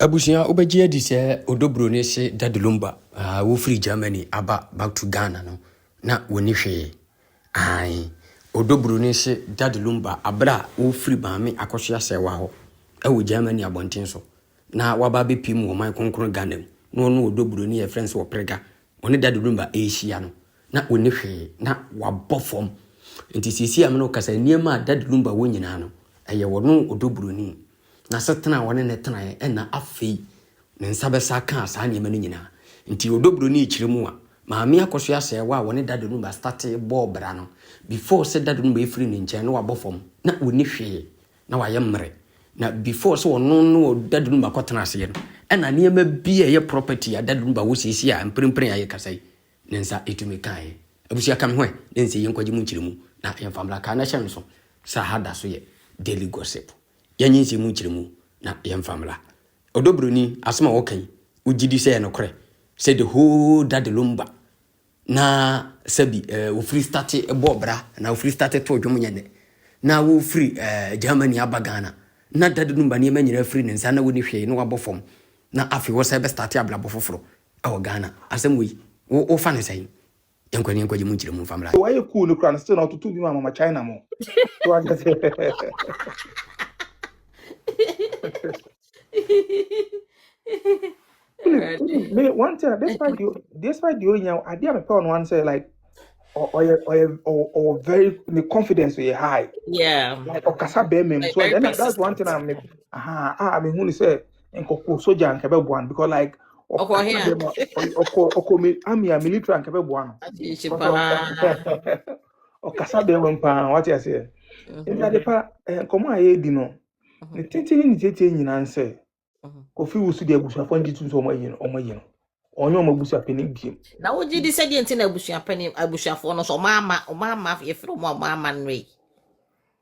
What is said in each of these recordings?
Abusia obeje di se odobro ne se dad Lumba wo free Germany aba back to Ghana no na woni hwe ai odobro ne se dad Lumba abra wo free maame Akosua Srewaa ho wo Germany abonten so na waba be pim wo man konkron Ghana no no odobro ne ye friends wo prega woni dad Lumba ehia no na woni hwe na wabofom nti sisi am no kasa niema dad Lumba wo nyina no eye wono odobro ni na setena wone ne tena na afei ne nsabesa ka saa ne manu nyina nti odobro ni chiremu a maame Akosua Srewaa wone dad Lumba start ball bra no before said dad Lumba efiri ne nchen no wabofom na woni hwe na wayemre na before so ono no dad Lumba kwatena ase no na niema bia ye property ya dad Lumba wo sisi a mprempren ya ye kasai ne nsa etumi kai abusia kam hwe ne nse yenkwaji mu chiremu na yemfamla ka na hye so sa hada so ye daily gossip yanyinsi mu chiremu na yemfamla odobro ni asoma wokan ugidi se no kore say the whole dad Lumba na sabi wo free start bobra na wo free start to dwom nyane na wo free Germany abagana na dad Lumba ni manyira free nsa na woni hwe no wabofom na afi wo say be start ablabo foforo e Ghana asem wi wo fa ne sai yankwaji mu chiremu famla why you cool no kran still not to be mama China mo so I just me one time despite the onya idea me pon one say like or very the confidence we high like okasa be me so then that's one thing I'm I mean who say enko soldier and kebe buan because like me army a military and kebe buan okasa be me pa what you say in that pa komo aye di no ne tete nyina say Kofi wusu de abusuafo njitu so omayi no onye omabusuapeni biem na woji di se di enti na abusuafo no so mama yefro mo mama nwe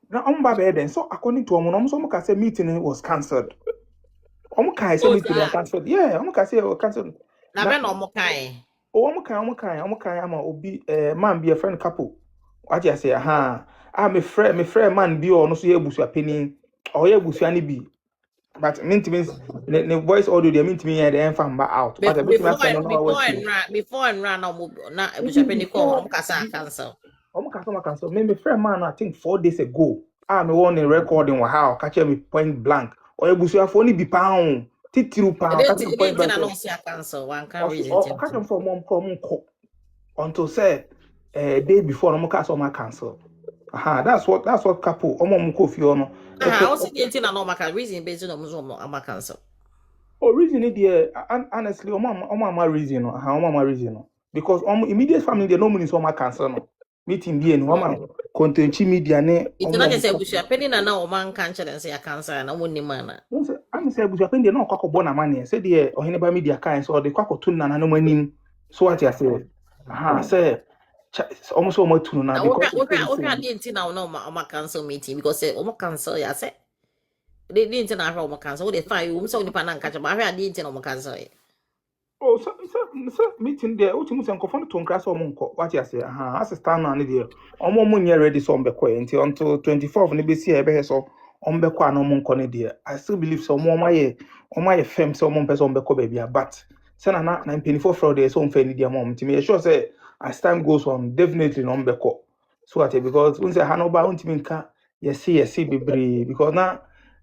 na omba be den so according to omo so ka say meeting was cancelled omo kai say meeting was cancelled yeah omo ka say cancelled na be no omo kai ama obi man be a friend couple what you say me friend man bi o no so ye abusuapeni o ye abusuani bi. But mean to me, the voice audio they mean to me the enfam out. Before and run na abusuapeni call omo kasa cancel. Omo kasa cancel. Me friend man I think 4 days ago. Me want a recording wa how catch me point blank. Or abusuafo ni bi pound. Titiru pound. Point blank. No see cancel. One can reason. Catch them for mom call until say day before omo kasa omo cancel. That's what couple omo kofi ono. I also didn't know my reason based on my cancel. Reason there honestly my reason my reason because immediate family they normally so my cancel no meeting there no my content media ne it not say bushia penny na o man cancel and say cancel na woni man I'm say bushia penny na kwakọ bo na man say there oheneba media kan so the kwakọ tun na no manim so what you say say almost so much to now because we didn't know my cancel meeting because say cancel ya say they didn't know how cancel they find so nipa na catch but I didn't know cancel so meeting there what you say confirm to nkra so monko what you say assistant na there omo nye ready so mbekọ until 24th ne be see e be so ombekọ na monko ne there I still believe so omo my firm so omo person ombekọ ba bia but say na 24 Friday so mfa ni there mom timi sure say as time goes on definitely no mbekọ so at because we say hanoba untimi nka yes bebre because na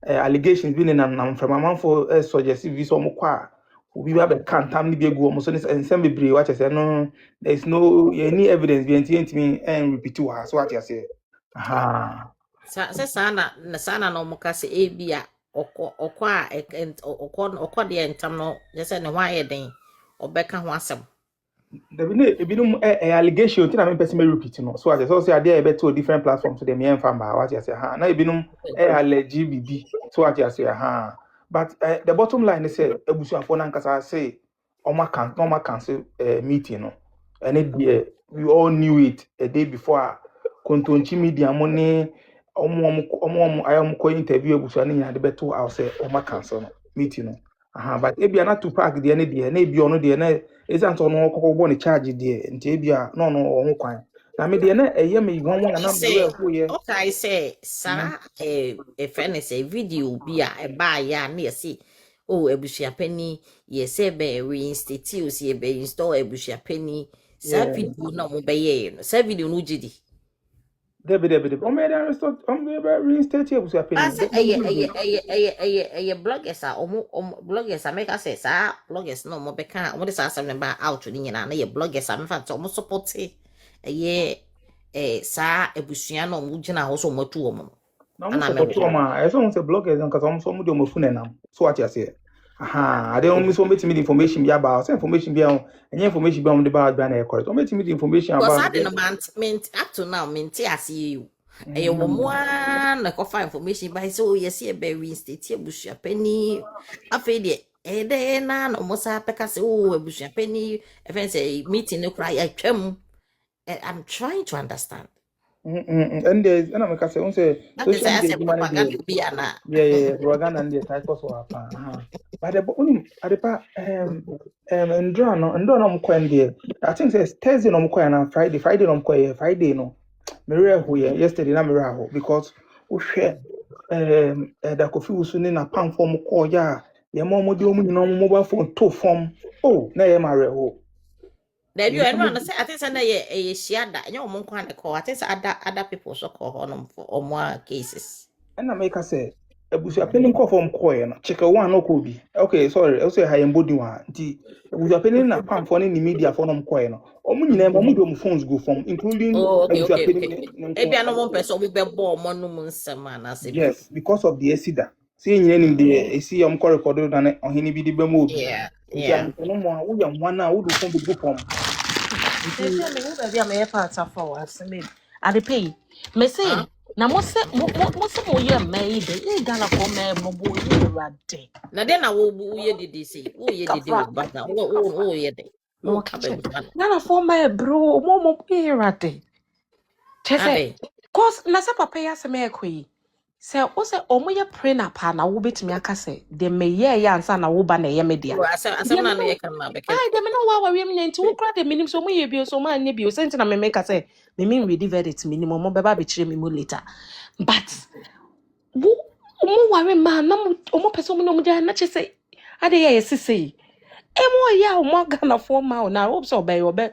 allegations been na from amount for suggest visa mo kwa we have a cantam ni begu omo so nsem bebre what you say no there is no any evidence be ntimi and repeat wa so what you say sana no mo ka say ebia okọ de entam no je say ne hwa ye den obeka ho asem there be no allegation tin am person me repeat no so as so say there be two different platforms to them yan fan ba what you say na e be no allege bibi so what you say but the bottom line is say ebusuafo na nkasa say oma cancel meeting no and we all knew it a day before kontonchi media money omo ayam ko interview ebusuani nya de beto I say oma cancel meeting no but ebia na to park there na ebia ono there na isn't on okoko bo ne charge there nti ebia no ohun kwan na me there na eye me won na na me we okay say sa friend say video bi a ba ya na see oh ebusua penny yes be reinstate you see be install ebusua penny sa Yeah. video na mo be ye no sa video no gidi Debbie. Oh, man, reinstate you. I say aye bloggers a bloggers a make us say sa bloggers no mo be kan mo de sa asem ba out ni nyina na ye bloggers a me fa to mo support aye sa ebusua no mo gina ho so mo tu o mo Ana me support ma. I say bloggers and cause some do mo phone nam. So what you say? Aha, I don't miss one meet me information be about. Say information be on any information be on the about ban e correct. Meet me information about. Because I didn't mint up to now mint I see you. A woman na kofa information by so yes ye be reinstate ebusua penny afede ede na no mo sa peka se oh ebusua penny e fen say meeting no cry atwam. I'm trying to understand. And there's and I say That is I say propaganda be ana. Yeah, propaganda and the type of but the only adepa and draw no mo kwende. I think says Thursday no mo kwena Friday no mo kwye Friday no. Me who yesterday na me ho because we share da kofi wusu ni na pan form call ya ye mo di omu ni no mobile phone to form oh na ye ma ho. There you and say I think say na ye shiada nya omo kwa na call I think say other people so call on for more cases. And I make us say ebusu appealing call from call no check one no ko bi okay sorry I say high body one nti ebusu appealing na pan for ni media for no call no omu nyina mo do phones go from including ebusu appealing e bia no mo person obi be bo mo no mu nsema na say yes because of the acida say nyina nim de esi am call record na ohini bi di be mo obi yeah no mo wo yam one na wo do phone go from They say me who be am here part for us me. I dey pay. Me say na mo se mo ye me de e gala ko me mo bo ye rade. Na den na wo ye didi say wo ye didi wo bata wo ye de No kitchen. Na for me bro mo ye rade. Chese cause na se papa ya se me ekoi. Se o se omo ye pray na pa na wo betimi aka se de me ye ya ansa na wo ba na ye me dia. Asem na ye kan na be ke. Ai de me no wa we me nti wo kra de minim so mo ye bio so ma anya bio senti na me make say me mean ready verdict minimum mo be ba be kire me mo later. But wo omo ware ma na omo person mo no mo dia na che say ade ye sisi. E mo ya omo Ghana for ma na hope so obe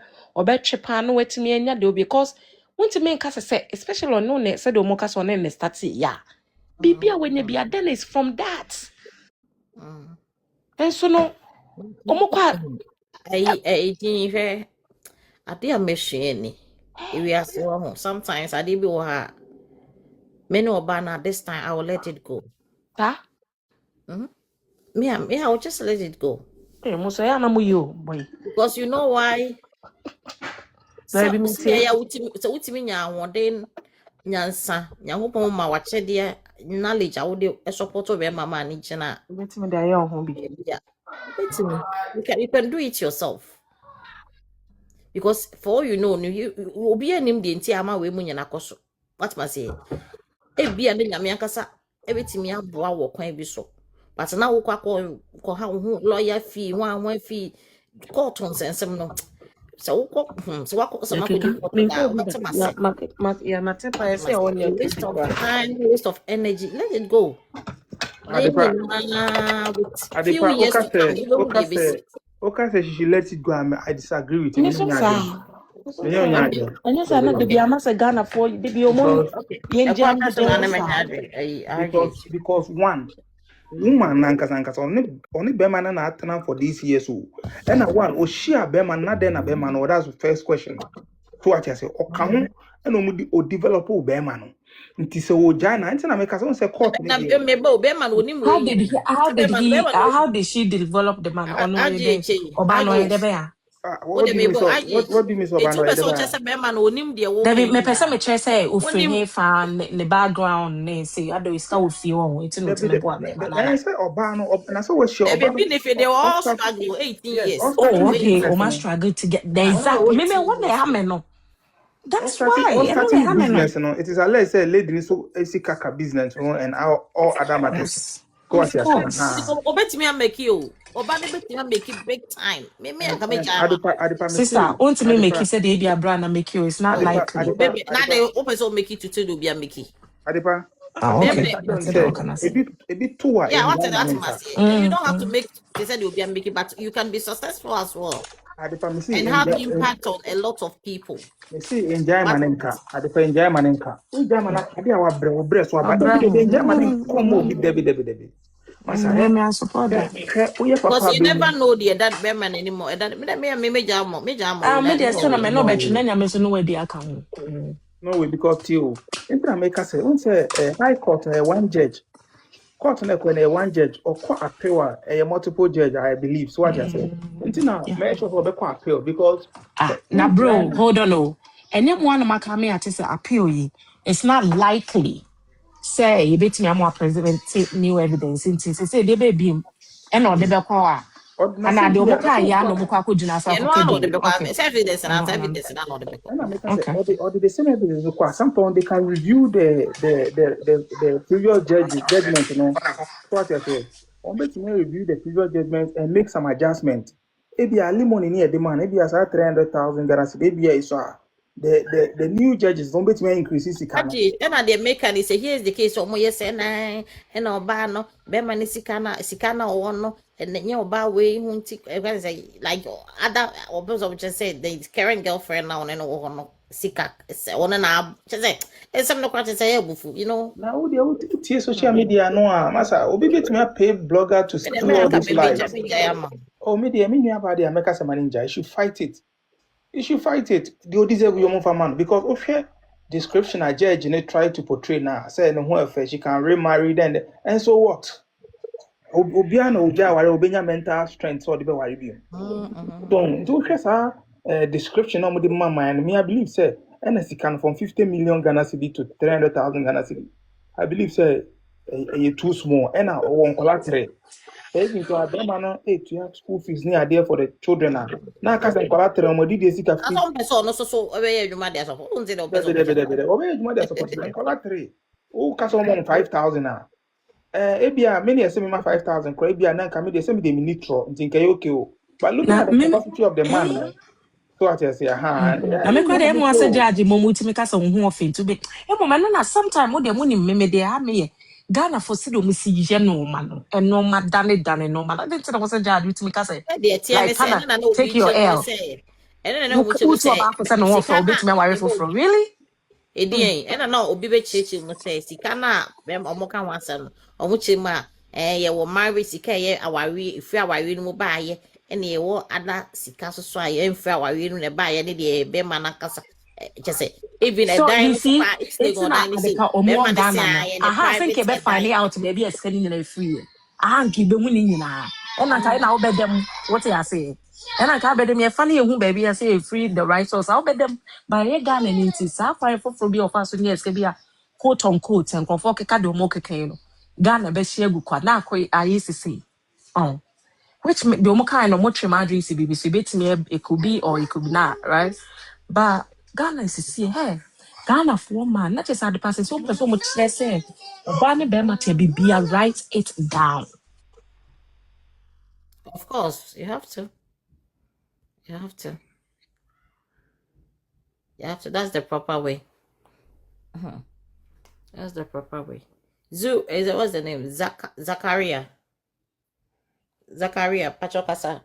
chepa no wetimi anya de because won't me nka say especially on no ne say de omo ka so ne start ya. Bibia when be then is from that. And so no omo kwa Din hwe ade a mehwe ni we are so sometimes ade bi wo ha me no oba na this time I will let it go. ta Me I will just let it go. mo so ya na mo yo boy. Because you know why? So ya utimi nya ahoden nyansa nyankopon ma wachede knowledge awode support we mama ni gina Betimi da ya ho bi. yeah you can do it yourself because for all you know you obi anim de nti ama we mu nyana koso what must say e bia ne nyame ankasa e betimi aboa wo kwan bi so but na wo kwa ha ho lawyer fee one fee court on sensem no so waste of energy. Let it go. Okay, say she should let it go. I disagree with you. Because one woman nankasa only bema na atena for this year so and one o share bema na den na bema no that's the first question so what you say o ka ho and o develop o bema no nti se o jana nti na make say court na bema no nim how did she develop the man on oba no de be ya what do you mean so bema David me pesa me chere say ofri he fan the background ne say ado is ka ofi won enti no te me bo abema na say oba no na so we share oba if they all struggle 18 years oh okay o ma struggle to get the exact me what they have no that's why business no it is let's say lady so kaka business and all other matters go at obetimi make you oba ne betimi make it big time me aka make sister want me make you say the brand na make you it's not likely baby na the open so make it to tell you be make it adepa Okay. Bebe, That's what can I say? A bit too yeah, what enjoy that money. must say. You don't have to make they said you'll be making, but you can be successful as well I depend see and have impact on a lot of people. me see enjoy But manenka. I depend enjoy manenka. Enjoy manenka. I be our bre so but Abraham. enjoy manenka. Come on, be debi. Masa Me I support that. Uye because papa you be never know the that bearman anymore. That me Me dey still na me no no be way. chine nyame so no we dey account. No way because you. Intra make us say, one say high court one judge. Court na when one judge or court appeal a multiple judge I believe. So what you say? Until now, Yeah. make sure for be court appeal because Now bro, hold on oh. And then one of my come here to say appeal yi. It's not likely. Say you bet me I'm present new evidence into say they be him. And or they be call. na And say I do yeah, mo na ka so ya no mo kwa ko jina sa yeah, ko no, I know the kedo. because Okay. evidence and evidence and I know the because. and I make us say Okay. or the same evidence require sometimes they can review the previous judgment, you know. So what you say? On bet me review the previous judgment and make some adjustment. Maybe a limon in here demand, maybe as 300,000 Ghana cedi, maybe is the new judges don't bet me increase the can. And they make and say here's the case of yes and Obano, Bemani Sikana or no, and then your bar way like other others of just said the current girlfriend now and no Sika on an ab just say it's some no question say you know. Now the social media no massa obi bet me pay blogger to And do all America those lives. maybe Oh media me about the America manager, you should fight it. You should fight it. The deserve your move man because okay description a judge try to portray now. Say no who she can remarry then and so what? Obiano Oja ware obenya mental strength so the be worry bi. So do description no the mama and me I believe say NSC can from 50 million Ghana cedi to 300,000 Ghana cedi. I believe say too small and one collateral. Taking to a no to have school fees near there for the children now cause collateral mo di sika that's one person so away you mad as of who's in the person. Obey you mother support and collateral. Oh cause 5,000 now. Ebia many say me 5,000 kwa ebia na nka me dey say me dey neutral ntinka okay o. But looking Na at the me capacity of the man, no, so what you say, na me kwa dey mo say judge mo muti me ka say ho ofen to be. E mo man na sometime mo dey mo ni me dey ha me Ghana for see do mo si je no ma no. E no ma dane no ma. I didn't know say judge muti me ka say The like say kinda and I know take we your will L. say. And I know Who which who will to say. about say no for bit me worry for really? And I know Obi Chichi will say, Sikana, Omoka Wanson, Omuchima, ye will marry Sika, awari, if you are reading buy, and ye will other Sikaso swai, and if you are reading buy any day, Bemanakasa. Just say, even a So you dining see, if they it's go not dining, see, adeka omo Ghana no. and a Aha, I think private you be dining. finding out maybe a scanning in a free. Aha, keep the winning in a. And I tell now bet them what I say. And I can't bet them. You're funny, who baby I say free the right source. I'll bet them by a Ghana and it is. I'll find for be of us when yes, be a quote unquote and confoke cado moke cano. Ghana be share good quad. Now, I used to say, oh. Which the more kind of much imagine CBBC bit me it could be or it could be not, right? But Ghana is see hey. Ghana for man, not just at the passing so much less say. Obani Bema be write it down. Of course, you have to. You have to. You have to. That's the proper way. That's the proper way. What's the name? Zakaria. Zakaria Pachokasa.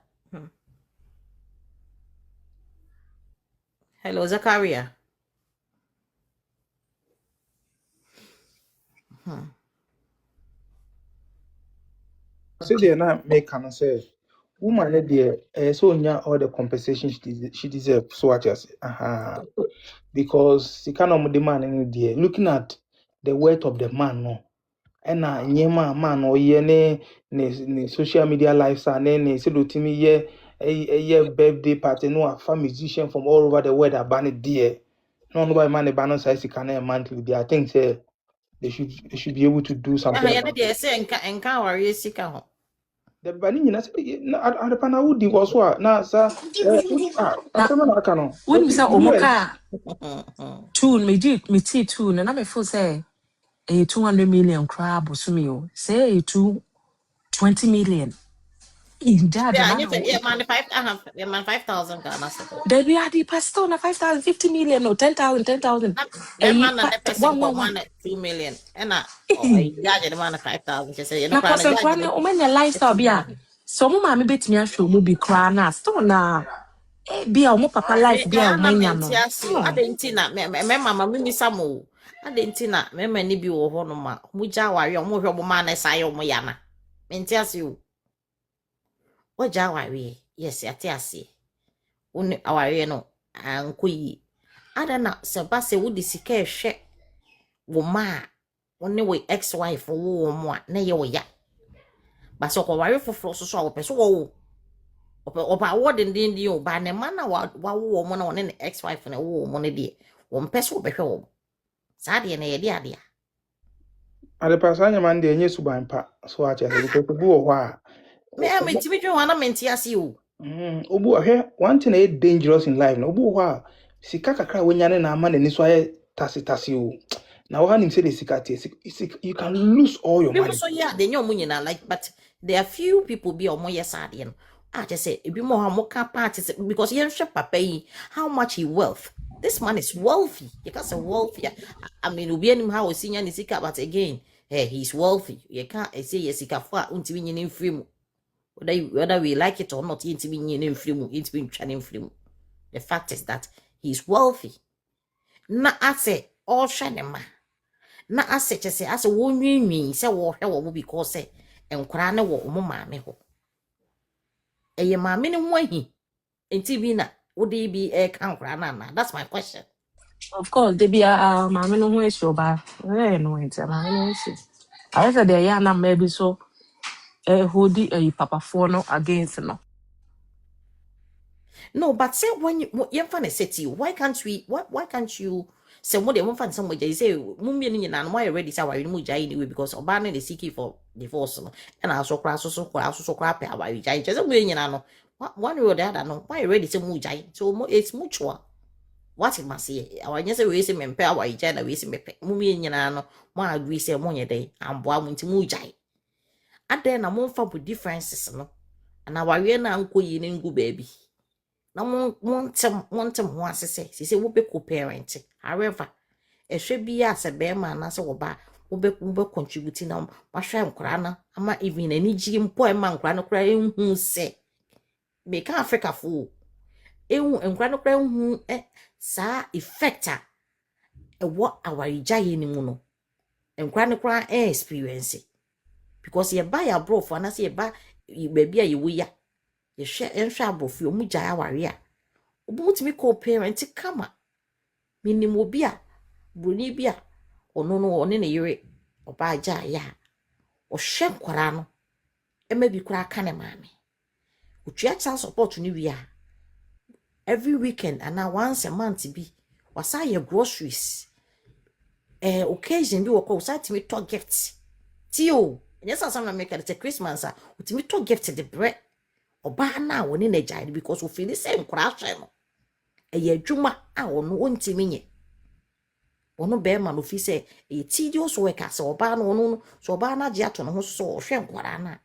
Hello, Zakaria. say they na make can say woman there so nya all the compensation she deserve so what you say because the kind of the man in there looking at the worth of the man no ɛna nyɛma man ɔyɛ ne social media lifestyle ne sɛ do timi yɛ birthday party no afa musician from all over the world aba ne deɛ na ɔno ba ma ne ba no saa sika na monthly bi I think say they should be able to do something Yeah, about they say enka worry sika ho. the ba ne nyina sɛ na adepa na wodi wɔ so a na sa Now asɛm na aka no when you say US Omoka tune me tea tune and I feel say a 200 million crab or sumio say 20 million. Judge, Yeah, man. you said, yeah, man, 5,000 Ghana cedis. There be the pastor na 5,000, 50 million or 10,000, 10,000. That man and the person got 111. 2 million. And yeah, the man 5,000. Just say, you know, Na crying, cause yeah, nkwana o manya lifestyle be a so mo ma me betimi ahwe mo bi kra na still na be a mo papa life be a o manya no. Adentina, me mama, me samo. Adentina, me many be over no ma. Muja wari, or more man as I or Moyana. Mentias you. What jawari? Yes, yatiasi. Only our no, and kui. I don't know, Sebase would the sike she woma. Only way ex-wife or more, nay, ya. But so wari for frost so person. Opa warden din di o ba ne mana wa wo mo na one ne ex wife na wo mo ne die wo mpese wo behwe wo sa de na ye de ade ade pa sa nyama de enye suban pa so a chese because obu wo hɔ a me timi dwe wana menti ase o obu ahwe one thing is dangerous in life na obu wo hɔ a sika kakra wonya ne na ama ne ni so aye tase o na wo hanim say the sika tie you can lose all your money. So yeah de nyom nyina like but there are few people be omo yes ade no I just say ebi mo ha mo ka parties because yen hwe papa yi how much he wealth. This man is wealthy. You can say wealthy. I mean, obi anim how senior ni sika but again, hey, he's wealthy. You can't say yes sika fa unti winyin in free. Whether we like it or not, into winyin in free, into being training free. The fact is that he's wealthy. Na ase all shanema. Na ase chese ase wo nwinwin se wo hwe wo because say enkwara ne wo mo maame ho. Eye maame ne ho ahi. Enti bi na would be a kankrana? That's my question. Of course, they be mama no who issue ba. No it's mama no issue. I said they ya na maybe so who di papa for no against no. No, but say when you find a city, why can't you say what they won't find somewhere they say mummy and why already say why you anyway because Obama is seeking for divorce and also crass so crap why you just win you know one way or the other no why already say mujai so it's mutual. What it must say our yes we say me why you jana we say me mummy no mo agree say mo ye day and boa munti mujai and then I'm on with differences no and our we na nko yi ngu baby. Na want them ho asese say wo be co-parent however ehwe bia se be ma na se wo ba wo be contribute na ma hwe nkora na ama even ani gi mpo e ma nkora no kra enhu se me ka Africa fo enhu nkora no kra enhu sa effect a wo awarijaye ni mu no nkora no kra experience because ye ba ya bro for na se ye ba baby a ye wo ya ye hwe enhwe abofo mu gya aware a obutimi co-parent kama minim obi a Bronii bi a ono no one ne yere oba gya ya o hwe kwara no ema bi kura aka ne maame otua child support ni wi a every weekend and once a month bi wasa ye groceries occasion bi wo ko wasa timi to gift tio nyesa sam na make it Christmas a utimi to gift the bread oba na woni na gya because we feel say nkura hwe no eye adwuma a ono ontimi nye ono be ma no fi say e tedious work as oba na ono so oba na gya to no ho so hwe nkwara na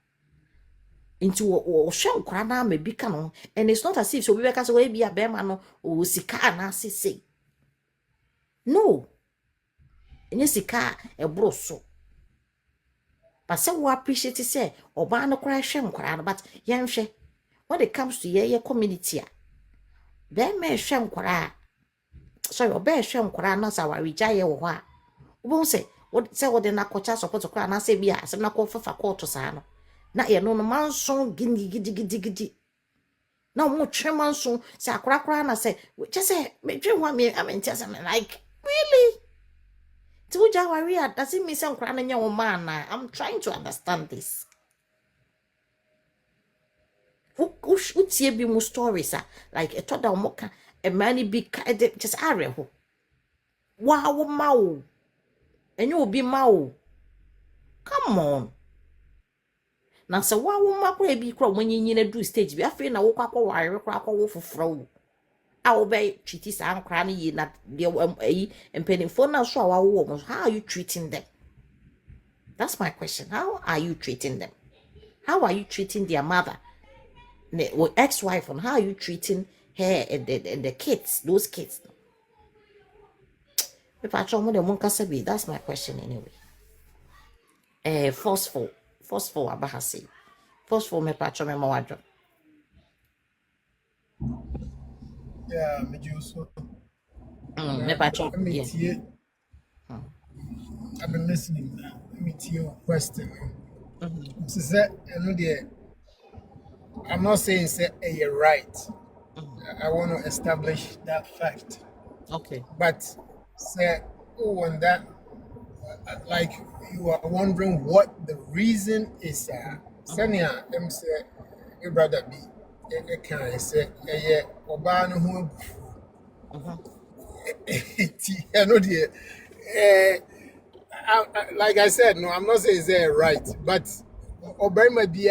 into o hwe nkwara na ma bi ka no and it's not as if so we be ka so we bi a be ma no o sika na sese no enye sika e bro so but say we appreciate say oba na kra hwe nkwara but yen hwe when it comes to your community be me hwe nkwara sorry oba hwe nkwara na sa wa rijaye wo ho a wo say what na kocha support kra na say bia asem na ko fafa court sa no na ye no manso gidi na mo twe manso say akra na say just say me dwe ho me amenti asem like really to jawari does it mean say nkra na nya wo man na I'm trying to understand this. Utie bi mu stories like a toda moka a many big just are ho wow mawo enyo obi mawo come on na se wow makwa bi kro monyi na do stage bi afre na wo kwakọ ware kro akọ foforo wo a wo be treat sa ankra na yi na de ayi empenifo na so a wo mo how are you treating them? That's my question. How are you treating them? How are you treating their mother? ex-wife, on how are you treating her and the kids, those kids? If I try more than one kasabi, that's my question anyway. Forceful abahasi. Forceful me patcho me mawadro. Yeah, me also. Me patcho. Yeah. I've been listening. Me to your question. Mm-hmm. So say, I'm not saying say you're right. I want to establish that fact. Okay. But say, oh, and that, like you are wondering what the reason is. Sanya, them say, your brother be, can say, yeah, Obama who. I know the. Like I said, no, I'm not saying it's right, but Obama be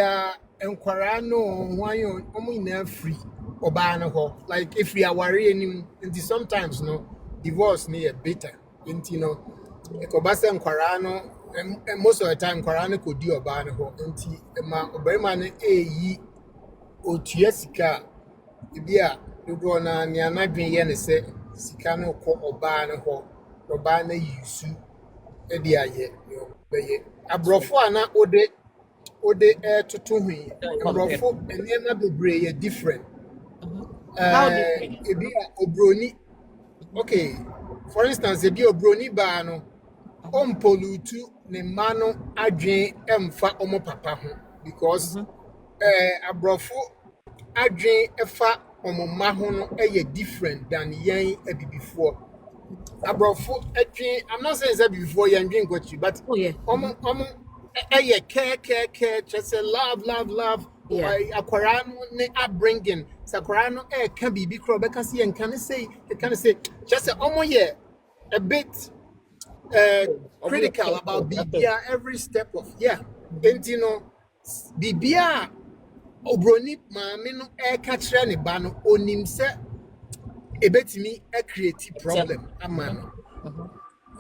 enquire no why on free Obama ho. Like if we are worrying, sometimes no divorce near better. You know, Obasa enquire no, and most of the time enquire could do Obama ho. Inti ma Obama ne yi otua sika bia dodo na ne anadwen ye ne se sika no kɔ Obama ho. Obama yisu edi aye beye abrofo ana ode tutu hui abrofo enema bebre ye different How different? ebi obroni okay for instance ebi obroni ba no ompolutu ne mano adwen emfa omo papa ho because abrofo adwen efa omo ma ho no eye different than yen abibifo abrofo adwen I'm not saying that before yen drink what you but Oh yeah. omo care just say love Yeah. akwara no ne upbringing sakwara no can be kro be kasi yen can say just say omo a bit critical about bibia every step of and you know bibia obroni maame no catch ne ba no onim se ebetimi create problem amano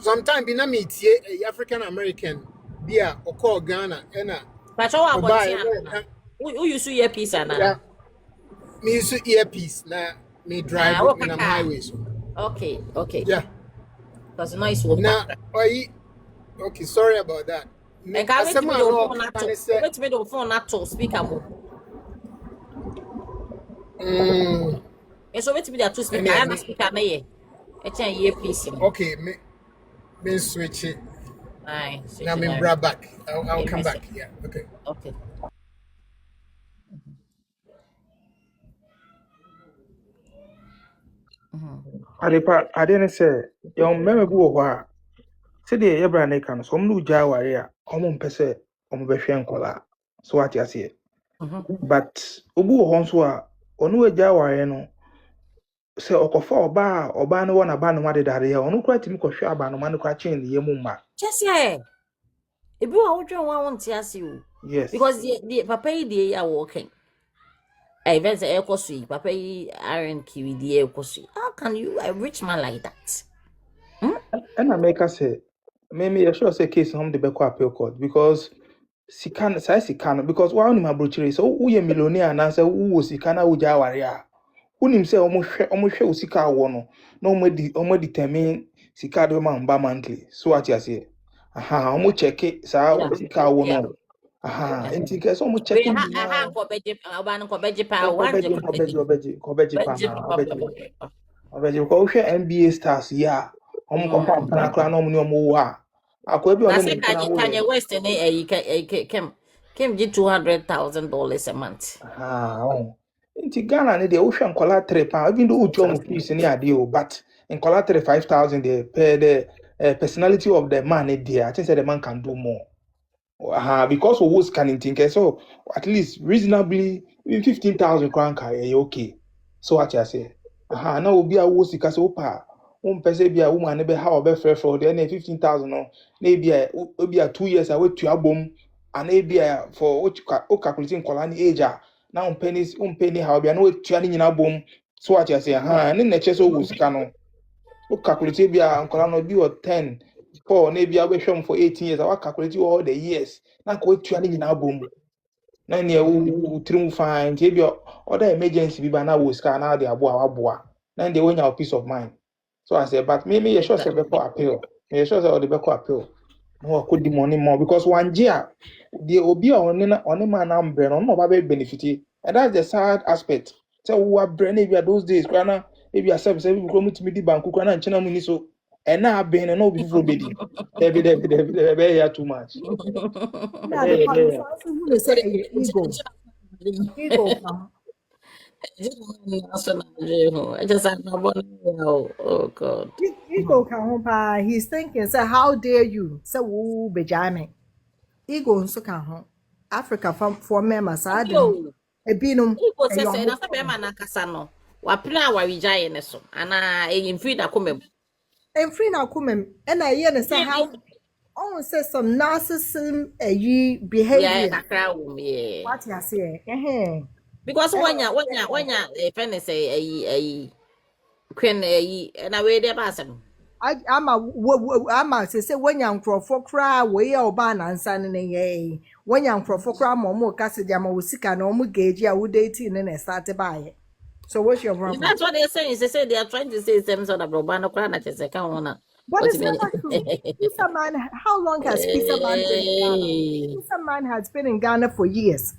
sometimes be na metie African American bia okọ Ghana ena Patcho wa oba bontia. Who use your piece ana? me use earpiece na me drive me na highways. Okay. Yeah. Because the noise will Na okay, sorry about that. Me ka wait me the phone at all. Wait me the phone at all. Speaker mo. So wait me the two speaker. I am speaker na ye. E chen earpiece. Okay, me switch it. Aye. Now me bring back. I'll come back. Yeah. Okay. Adepa ade ne sɛ yɛn mmɛma bi wɔ hɔ a sɛdeɛ yɛbra ne ka no so ɔmo no gya aware a ɔmo mpɛ sɛ ɔmo bɛhwɛ nkɔlaa so ate aseɛ but obi wɔ hɔ nso a ɔno agya aware no sɛ ɔkɔfa ɔbaa no wɔ n'aba no ma dedade a ɔno kora tumi kɔhwɛ aba no ma no kora kyɛn ne yɛmu mma just say ebi wa wodwen wa wonte ase o yes because the papa yi dey ya working events Akosua papa yi iron kiwi dey Akosua how can you a rich man like that ɛna mɛka sɛ maybe yɛ sure sɛ case hom de bɛkɔ appeal court because sika no because wa onim abrochire sɛ woyɛ millionaire na sɛ wo sika na wo gya aware a wonim sɛ ɔmo hwɛ wo sika wɔ no na ɔmo determine sika de ma mba monthly so ate aseɛ ɔmo check saa sika wɔ no enti kɛ sɛ ɔmo check ha ko beje oba no ko beje pa ɔbɛgye ko hwɛ NBA stars ya ɔmo kɔpa mpana kora na ɔmo ne ɔmo wo a akɔ bi ɔno ne mpana wo Kanye West ne Kim get $200,000 a month Inti Ghana ne de wohwe nkola 3 pound even though utu omo fees ne ade o but nkola 5,000 the per the personality of the man there I think say the man can do more because of what's can think so at least reasonably 15,000 crown ka okay so what you say na obi a wo sika so pa pese bia woman ne be ha obe frefro de na 15,000 no na bia obi a 2 years awetu abom ana bia for o calculating nkola ni age now penny how bia no etua ni nyina bom so what you say ne na che so wo sika no o calculate bia nkola no bi o 10 4 na bia we hwem for 18 years I calculate all the years na ko etua ni nyina bom na near who trim fine, maybe other emergency be by now will scan out the aboa. Then they win your peace of mind. So I said, but maybe you sure say Exactly. appeal. You sure say the appeal. No, I could the money more because one year the obi on a man umbrella no benefit. And that's the sad aspect. So we are brain if those days, grana, if you are service, we come to me the bank, grana and china money so. And now I've been and no before bedi. There too much. na de pa no so so hu ne say ego ka I just had no money. Oh God. ego ka ho pa he's thinking say how dare you say wo bejame ego nso ka ho Africa for member sa de no Yo, ebinom ego eyo say ho na say be man nakasa no. Wa plan wa wijaye ne so. Ana e free da come. and free na kumem and I hear say how on say some narcissism Yeah, behavior kakra wo me. what you say Because when ya friend say queen na we dey basem. ama say when your nkrofo kra we ya oba na nsa ne ye when your nkrofo kra mo ka se dia ma wo sika na omo geji a wo dating ne start by so what's your problem? That's what they're saying. They say they are trying to say them sort of robano crana to say come on. But What it's you mean? never true. Pizza Man, how long has Pizza Man been in Ghana? Pizza Man has been in Ghana for years.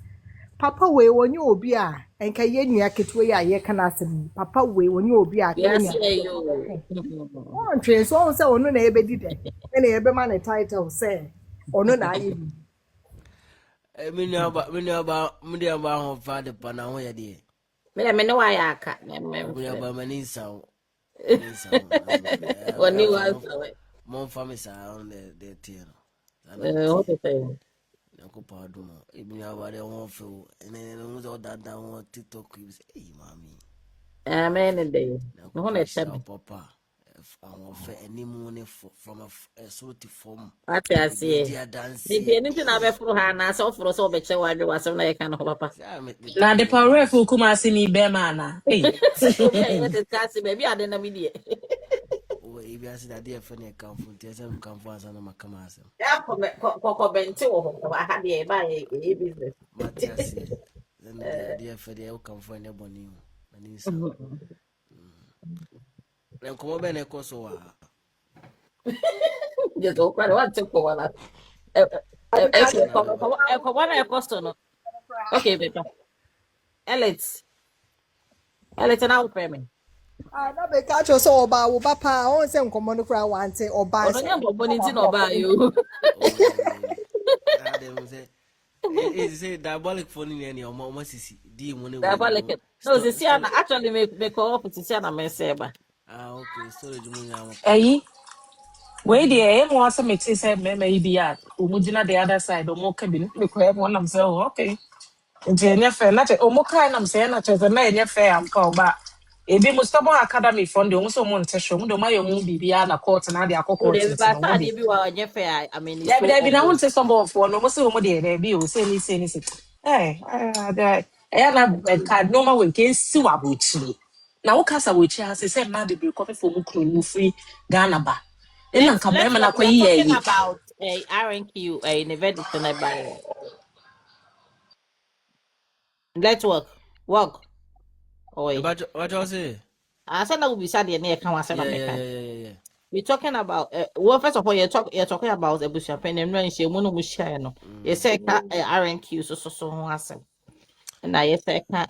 Papa we when you obi a enka ye nua ketwe ya ye kana asem. Papa we when you obi a ka Yes, nua. yeah, you. On train so on say onu na ebe di de. E na ebe man title say onu na aye bi. Mini aba ho fa de pa na ho ye de. Me know why I can't. Mini aba mani sa o. What new was Mo fa me sa on de tie no. what to say? Na ko pa do mo. Mini aba de ho fe o. Ene no zo da ho TikTok you say, "Hey mami." Amen day. Na ko No one pressure tell papa. Àwọn ọ̀fẹ́ ẹni mú ní from a sort of form. what I Ebi edi say. adansi The ẹ. anything I be for her na so for so be che wa was so na you can papa. Sáà mi Na de tell power you. fu kuma si ni be mana. Hey. Obi a you discuss baby I dey na me dey. Oh, ebi ase dade e fe na kanfo nti ese kanfo asa na makama asem. Ya ko benti wo ho wa ha dey ba e business. Mate ase. Then the idea for the kanfo na boni ho. Ani nsa. Na komo be na ekoso wa. Je to kwa wa te ko wala. Asa na be. Ko na cost no. Okay, baby. Elite na wo pay me. Ah na be ka cho so oba wo papa on say nkomo no kra wante oba Odo say. nya bobo ni ti no ba yo. Oh. Dem say say diabolic phone ni any omo sisi. Di mo ne That we. like no, this year actually make call up to see na me say ba. Ah, okay. Storage mo nya mo pa. Eyi, we dey e mo asa me ti say me me bi a. Omo gina the other side omo ka bi me ko e mo nam say okay. Nti enye fair na che omo kai nam say na che na enye fair am ka oba. Ebi mo stubborn academy fund omo so mo nte hwe mo do ma ye mo bibia na court na de Oh, akoko they tete be no mo start de. dey be wa onye fair. I mean, it's There be so there be na obvious. won say some of for no mo say mo de be o say ni say. There eh na ka no ma we can see wa bochi. Na wo kasa wo chi ase say ma de be ko fe for mu kro mu free Ghana ba. E na ka be Let's ma na work. kwa We are yi talking yi. about a RNQ in a verdict na by. Let's work. Work. E Oi. what you say? I said that will be sad near can was na Yeah, me yeah, can. yeah, yeah, yeah. We talking about well first of all you're talking about a bush pen and run she mono mushia no. You say ka RNQ so ho asem. Na you say ka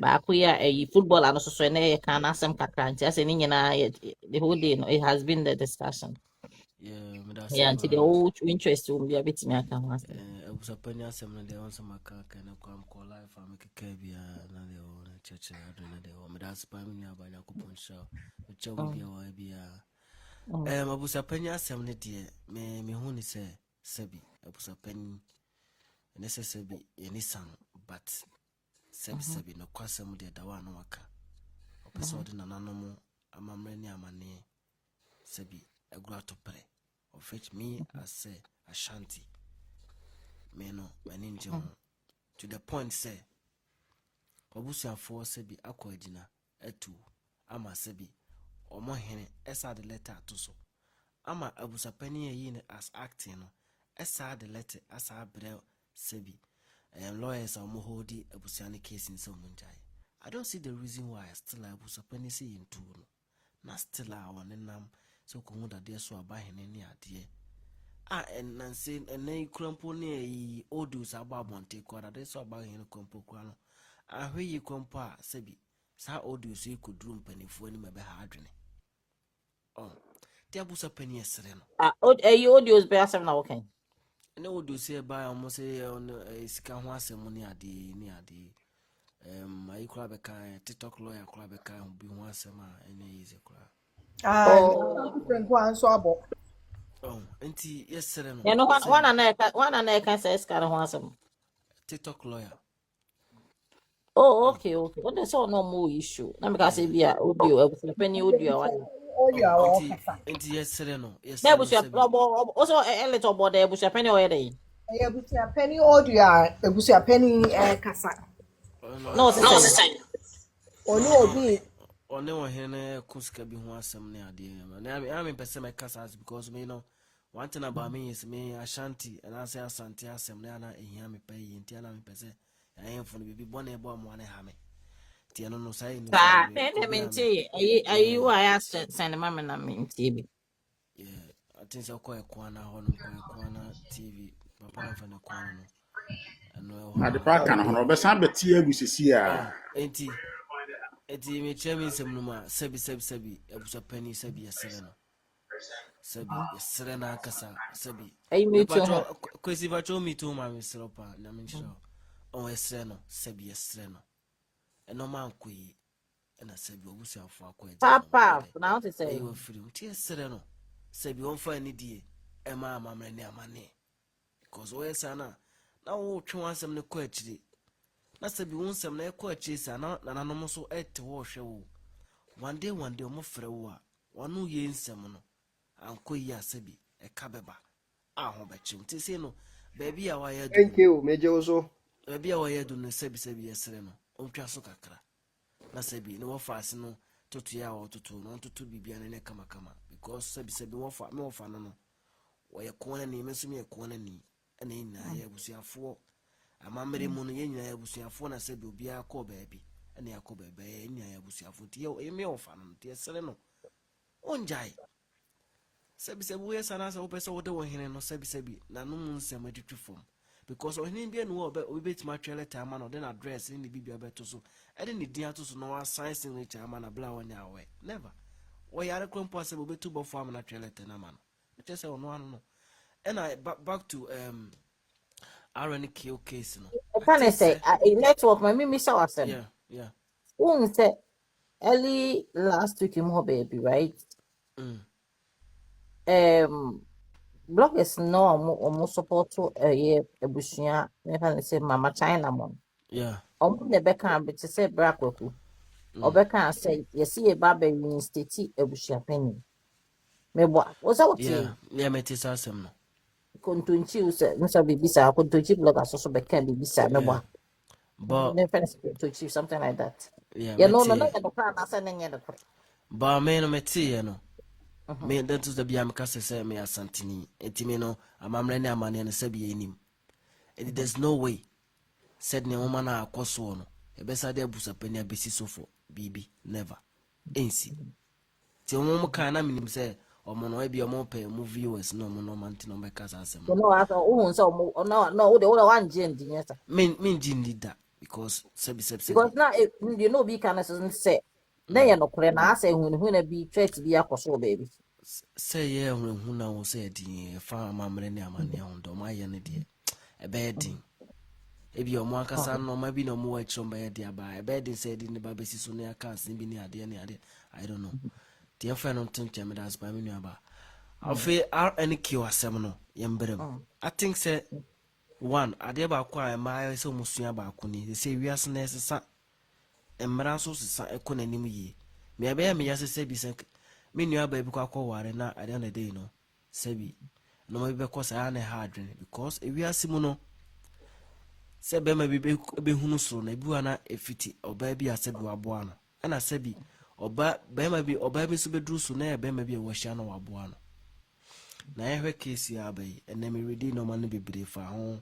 baako yi a football ano soso na yɛ kan n'asɛm kakra nti asɛ ne nyinaa the whole day no it has been the discussion Yeah, me da yeah nti the sepa. whole interest wo bi a betumi aka ho asɛm Abusapani asɛm no deɛ ɔnsɛ maka ka na kwa mkɔ life a mekeka biara na deɛ ɔ na kyerɛkyerɛ ado na deɛ ɔ mede asepa me nua aba nyankopɔn hyira wo mekyɛ wo bia wɔ biara abusapani asɛm no deɛ mehu ne sɛ sɛbi abusapani ɛne sɛ sɛbi yɛne sa no but sɛbi nokwasɛm deɛ da wa na waka ɔpɛ sɛ ɔde nananom amammerɛ ne amanneɛ sɛbi agura tɔprɛ of which me as say Ashanti me no mani nje ho to the point say obusuafo se bi akọ agina atu ama se bi omo hene esa the letter to so ama abusapani yi ne as acting no esa the letter asa bre Sebi lawyers are more holding a busiani case in some munjai. I don't see the reason why I still have Busapeni say in two. Na still I want nam so come that dear so buy any idea. And Nancy and nay crumple near odus about Monte Quara, they saw about him crumple crown. I hear you compa, Sebi. Sa odus you could room penny for any maybe hardly. Oh, dear Busapeni is sereno. You audios be asem na okay. No odus say by almost say on a scan once money at the near the. I club a kind TikTok lawyer club a kind be one summer and easy crowd. Different one so abo. Oh, auntie, yes, sir. You know one and I can say scan ho asem. TikTok lawyer. Oh, okay. What there's no more issue. Na me ka say bia audio penny audio wa. Auntie, yes, sir. No, yes, Na busia also a little body busia penny o yede. Ebusia penny audio, ebusia penny kasa. No, say. Oni obi Or no one here kuska be one some near the I'm in person my casas because me know one thing about me is me Ashanti and I say Asante Asemnana and hear me pay in Tiana me pese. I am for the baby bonnet bomb one hammer. Tiano no say no. Are you I asked send mama na me TV. Yeah, I think so quite a corner honum corner TV. Papa from the corner. Na de pa kan ho obesan beti agusisi a enti me chairman sem no ma sebi abusa pani sebi yesere no sebi yesere na akasa sebi Me too. kwesi bacho me too ma me seropa na me nchiro on yesere no sebi yesere no eno ma nkoi na sebi obusu afo akwa Papa, now to say. e wo firi nti yesere no sebi on fa ni die e ma amamre ni amane because o yesana na wo twe wansem ne kwa akiri na sabi wonsem na ekwa akiri sa na nanom so ete wo hwe wo one day omo frɛ wo a wonu ye nsem no anko yi asabi e ka beba aho bɛkyim ti se no baabi a wa yɛ du thank you meje ozo baabi a wa yɛ du no sabi yɛsere no ontwa so kakra na sabi ne wo fa ase no totu ya wo totu no totu bibia ne kama because sabi wo fa me wo fa no wo yɛ kona ni me so me yɛ kona ni ena ina ya busuafo amamere mu no ye nyina ya busuafo na sabi obi akọ baabi ena yakọ baabi ena ya busuafo ti ye me ofa no ti esere no onjai sabi we sana sa opese wo de wo hene no sabi na no mu nsem atwitwi fom because ohene bia no obi betima twele time no den address ni bibia beto so ede ni dia to so no assign signature ama na bla woni awe never wo yare krompo sabi obetu bo fo ama na twele te na ma no che se ono ano no. And I back to RNQ case no. Can I say network my me saw us. Yeah. Who say early last week in baby, right? Bloggers no almost support to a bushia, never say Mama China mom. Yeah. The Becca but to say Brackwoku. Or Becca say, you see a barber in state a bushia penny. Me what was out yeah metis asem no. Kontunchi so bibisa kontunchi blogger so beka bibisa me bwa But to achieve something like that. Yeah, No the plan na say nenye the but me no meti no me that to the biam kase say me asantini enti no amamre ne amane no sabi enim there's no way said ne woman na Akosua no e be sa de abusa pani abesi sofo bibi never ensi ti omo kan na minim say omo no e bi omo pe mu viewers no omo no manti no be kasa asem no aso o so no o de one gen dinyesa me jindi da because sabi because now you know be can say na ye no kure na asa hu na bi threat bi Akosua baby say ye hu na wo say din fa amamre ne amane ho do ma ye ne de e be din ebi omo akasa no ma bi no mo wa chomba ye de aba e be din say din ne ba besi so ne aka asin bi ne ade I don't know the friend on tin cheme das ba me nu aba afi RNQ asem no ye mbrem I think say one ade ba kwa e ma say musua ba ko ni say wiase na esesa emra so sesa ekonanim yi me aba me yase say bi say me nu aba bi kwa ware na ade na dey no sabi no ma bi be kosa na hard because e wiase mu no se be ma bi be hunu so na bi wana efiti oba bi asabi wabo ano ana sabi oba be ma bi oba bi so be duru so na be ma bi e wahia no wabo ano na ehwe case ya bai ene me ready no man be brave fa ho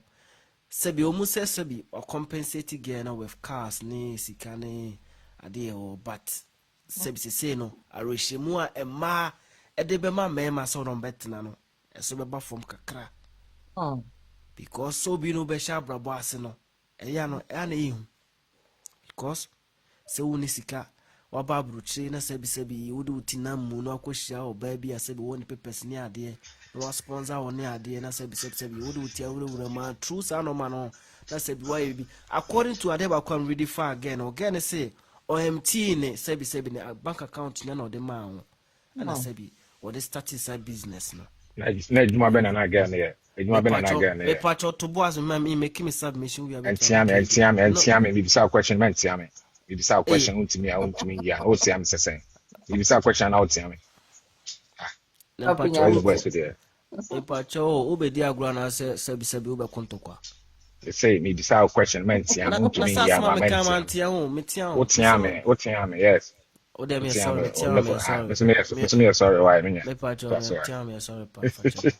Sebi omu se sebi or compensate again with cars ni sika ni ade o but sebi se no arehemu a ema ede be ma mema so no betena no eso be ba from kakra because so bi no be sha brabo ase no eya no e na ehu because se woni sika waba abrochire na sebi wode utina mu no akohia oba bi asebi woni papers ni ade no sponsor woni ade na sebi wode utia wura ma true sa no ma no na sebi why bi according to ade ba kwam ready far again say OMT ne sebi ne bank account na no de ma ho na sebi wode start side business no na edwuma be na again here edwuma be na again me here pacho to boas me make me submission we are better entiam me bisa question man entiam me bisa question untimi a untimi ya o tiam sesen bisa question na o tiam me na pacho is west there me pacho obedi agro na sebi ube kontokwa say me bisa question man entiam untimi ya ma man entiam o tiam me yes oh them sorry sorry why me me pacho sorry pa pacho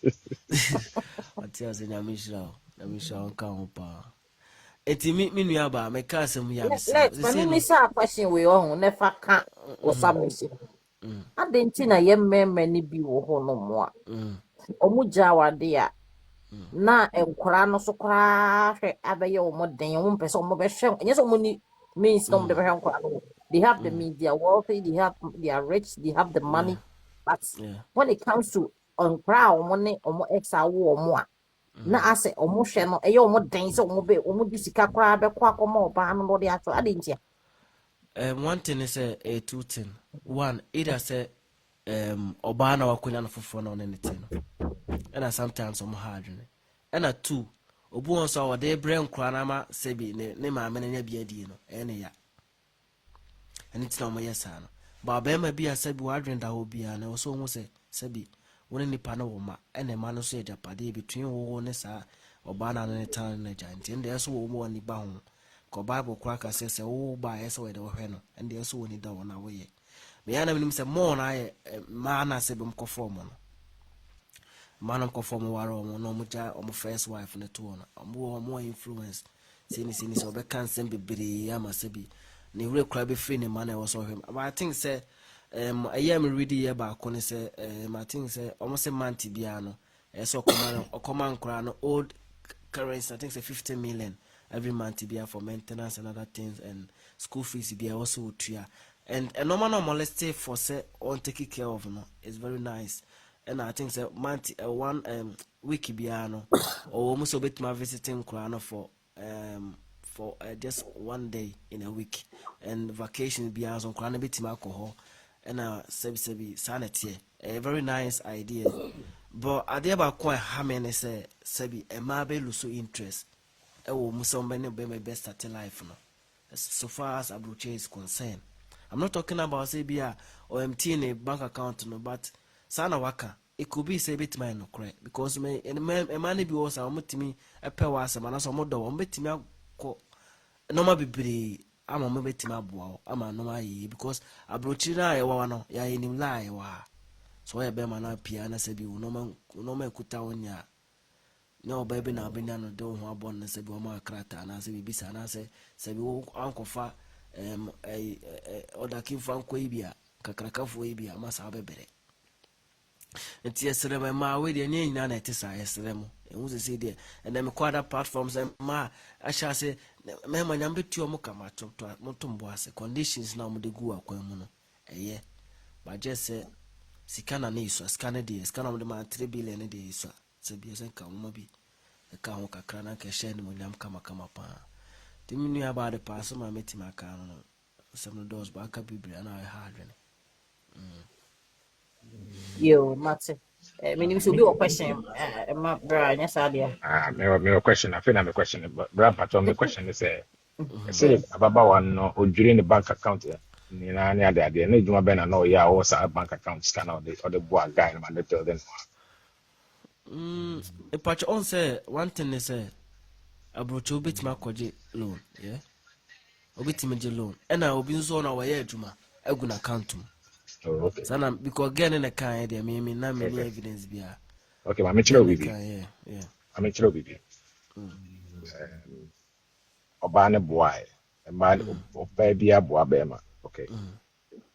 atia se nyamishra nka ho pa eti mi nua ba me ka asem ya me say me say question we on never can o submission adenti na ye mmemme ni bi wo ho no mo a omu jawade a na enkora no so kora hwe abeye omo den omo pese omo be hwe enye so omo ni means no de be hwe enkora no they have the media wealthy, they are rich, they have the money, but when it comes to enkora omo exa wo omo a na ase omo hwe no eye omo den so omo di sika kora be kwa akoma oba no de ato adenti one thing is a two thing. One, either say oba na wakonya no fofo na anything no. And sometimes I'm hard. And two, obu on so de brain kra na ma sebi ne ma me nya bia di no. Ene ya. And it's no my yes no. Ba be ma bia sebi wadwen da obi a na so hu se sebi woni nipa na wo ma ene ma no so ejapade between wo ne sa oba na ne tan na giant. And there so wo mo ni ba ho. Ko Bible kwa ka say wo ba yes we de wo hwe no and there so woni da wo na wo ye me yana minim say more na ma na se bem ko form no man am ko form waro mo no mo ja o mo first wife ne to no mo influence sini so be kan sem bebere ama se bi ne wure kra be free ne man e wo so hwem but I think say I am ready here ba ko ne say I think say almost say manti bia no so command kra no old currency I think say 50 million every month to be for maintenance and other things and school fees be also to and a normal stay for say on taking care of no it's very nice and I think say month one week biano or almost a bit my visiting crown for just 1 day in a week and vacation be on crown bit alcohol and sebi sanity a very nice idea but I did about quite how many say sebi a mabe luso interest musombe be my best at life no so far as abroche is concerned. I'm not talking about say be a OMT in a bank account no but sana waka it could be say bit mine no correct because me money be was amutimi e pe was man so modo o betimi akọ normal bibiri ama mo betimi aboa ama normal yi because abroche na e wa no ya enim lie wa so e be man na pia na say bi normal kuta onya no baby na benya no do ho abon na sebi o ma krata na sebi bisa na sebi wo ankofa odakin fan ko ibia kakrakafo ibia masa bebere enti esere ma we de nyina na etisa esere mu enwu se de and me kwada platforms ma asha se me ma nyambe tuo mu kama to motombo ase conditions na mu de gu akwan mu no eye ba je se sikana na iso sikana de sikana mu de ma 3 billion de iso sebi esen ka mo bi ka ho kakra na ka share mo nyam kama pa timi nu aba de pass ma meti maka no some doors ba ka biblia na hard ne yo mate meaning so be a question ma bra nya sadia me question I feel na me question but grandpa me question is say ababa one no odwire ne bank account ni na ne ade na edwuma be na no ya o sa bank account scan or the boy guy na man tell them a patch on say one thing is abroach obit ma kwaje loan yeah obit me loan and I obi nso na wa ya adwuma agu na account mu okay sana because again in the kind there me na many evidence bia okay ma me chiro bibi yeah ma me chiro bibi Obana boy, a man of baby a boy bema. Okay.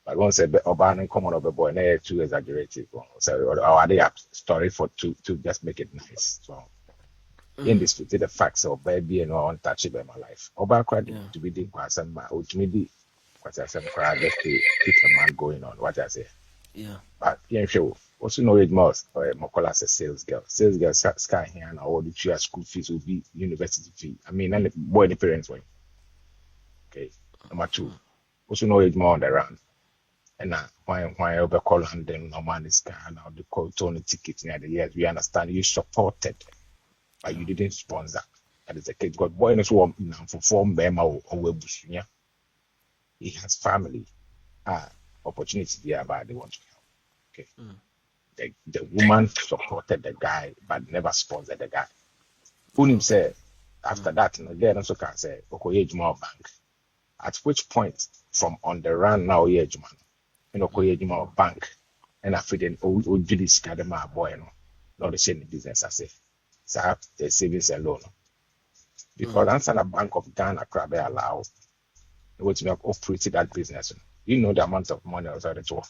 But once a Obana common of a boy, nay, too exaggerated. So, or are they up story for to just make it nice? So, in this with the facts of baby and all untouchable in my life. Oba quite to be doing quite some, ultimately, quite some crowd just to keep the man going on. What I say. Yeah. But yeah, sure. Also know it most or more as a sales girl. Sales girl sky here and all the two school fees will be university fee. I mean, and the boy the parents way. Okay. Number two. Also know it more on the round. And now why over call and then no man is kind now the call Tony tickets near the years. We understand you supported, but you didn't sponsor. That is the case. Because boy knows what for form Bema or yeah. He has family. Opportunity there, but they want to help. Okay. The woman supported the guy, but never sponsored the guy. Unim said after that, again also can say, Okoye Juma Bank. At which point, from on the run now, yeah, Juma, Okoye Juma Bank, and after then, old Judy's Kadema boy, not the same business, I say. So the savings alone. Because answer the Bank of Ghana, Crabbe allow, which make operated that business. You know the amount of money outside the door.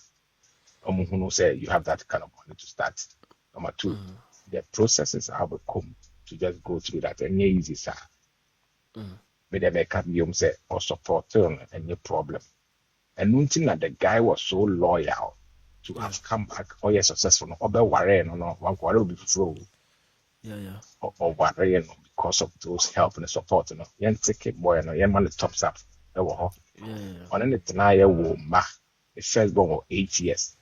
Who say you have that kind of money to start. Number two, the processes have come to just go through that and easy, sir. But they can't be say or support any problem. And nothing that the guy was so loyal to have come back or yes successful or be worried no one will be through. Or worried because of those help and support. Yen take it boy no yen man the tops up. On any denial woman, the first born of 8 years.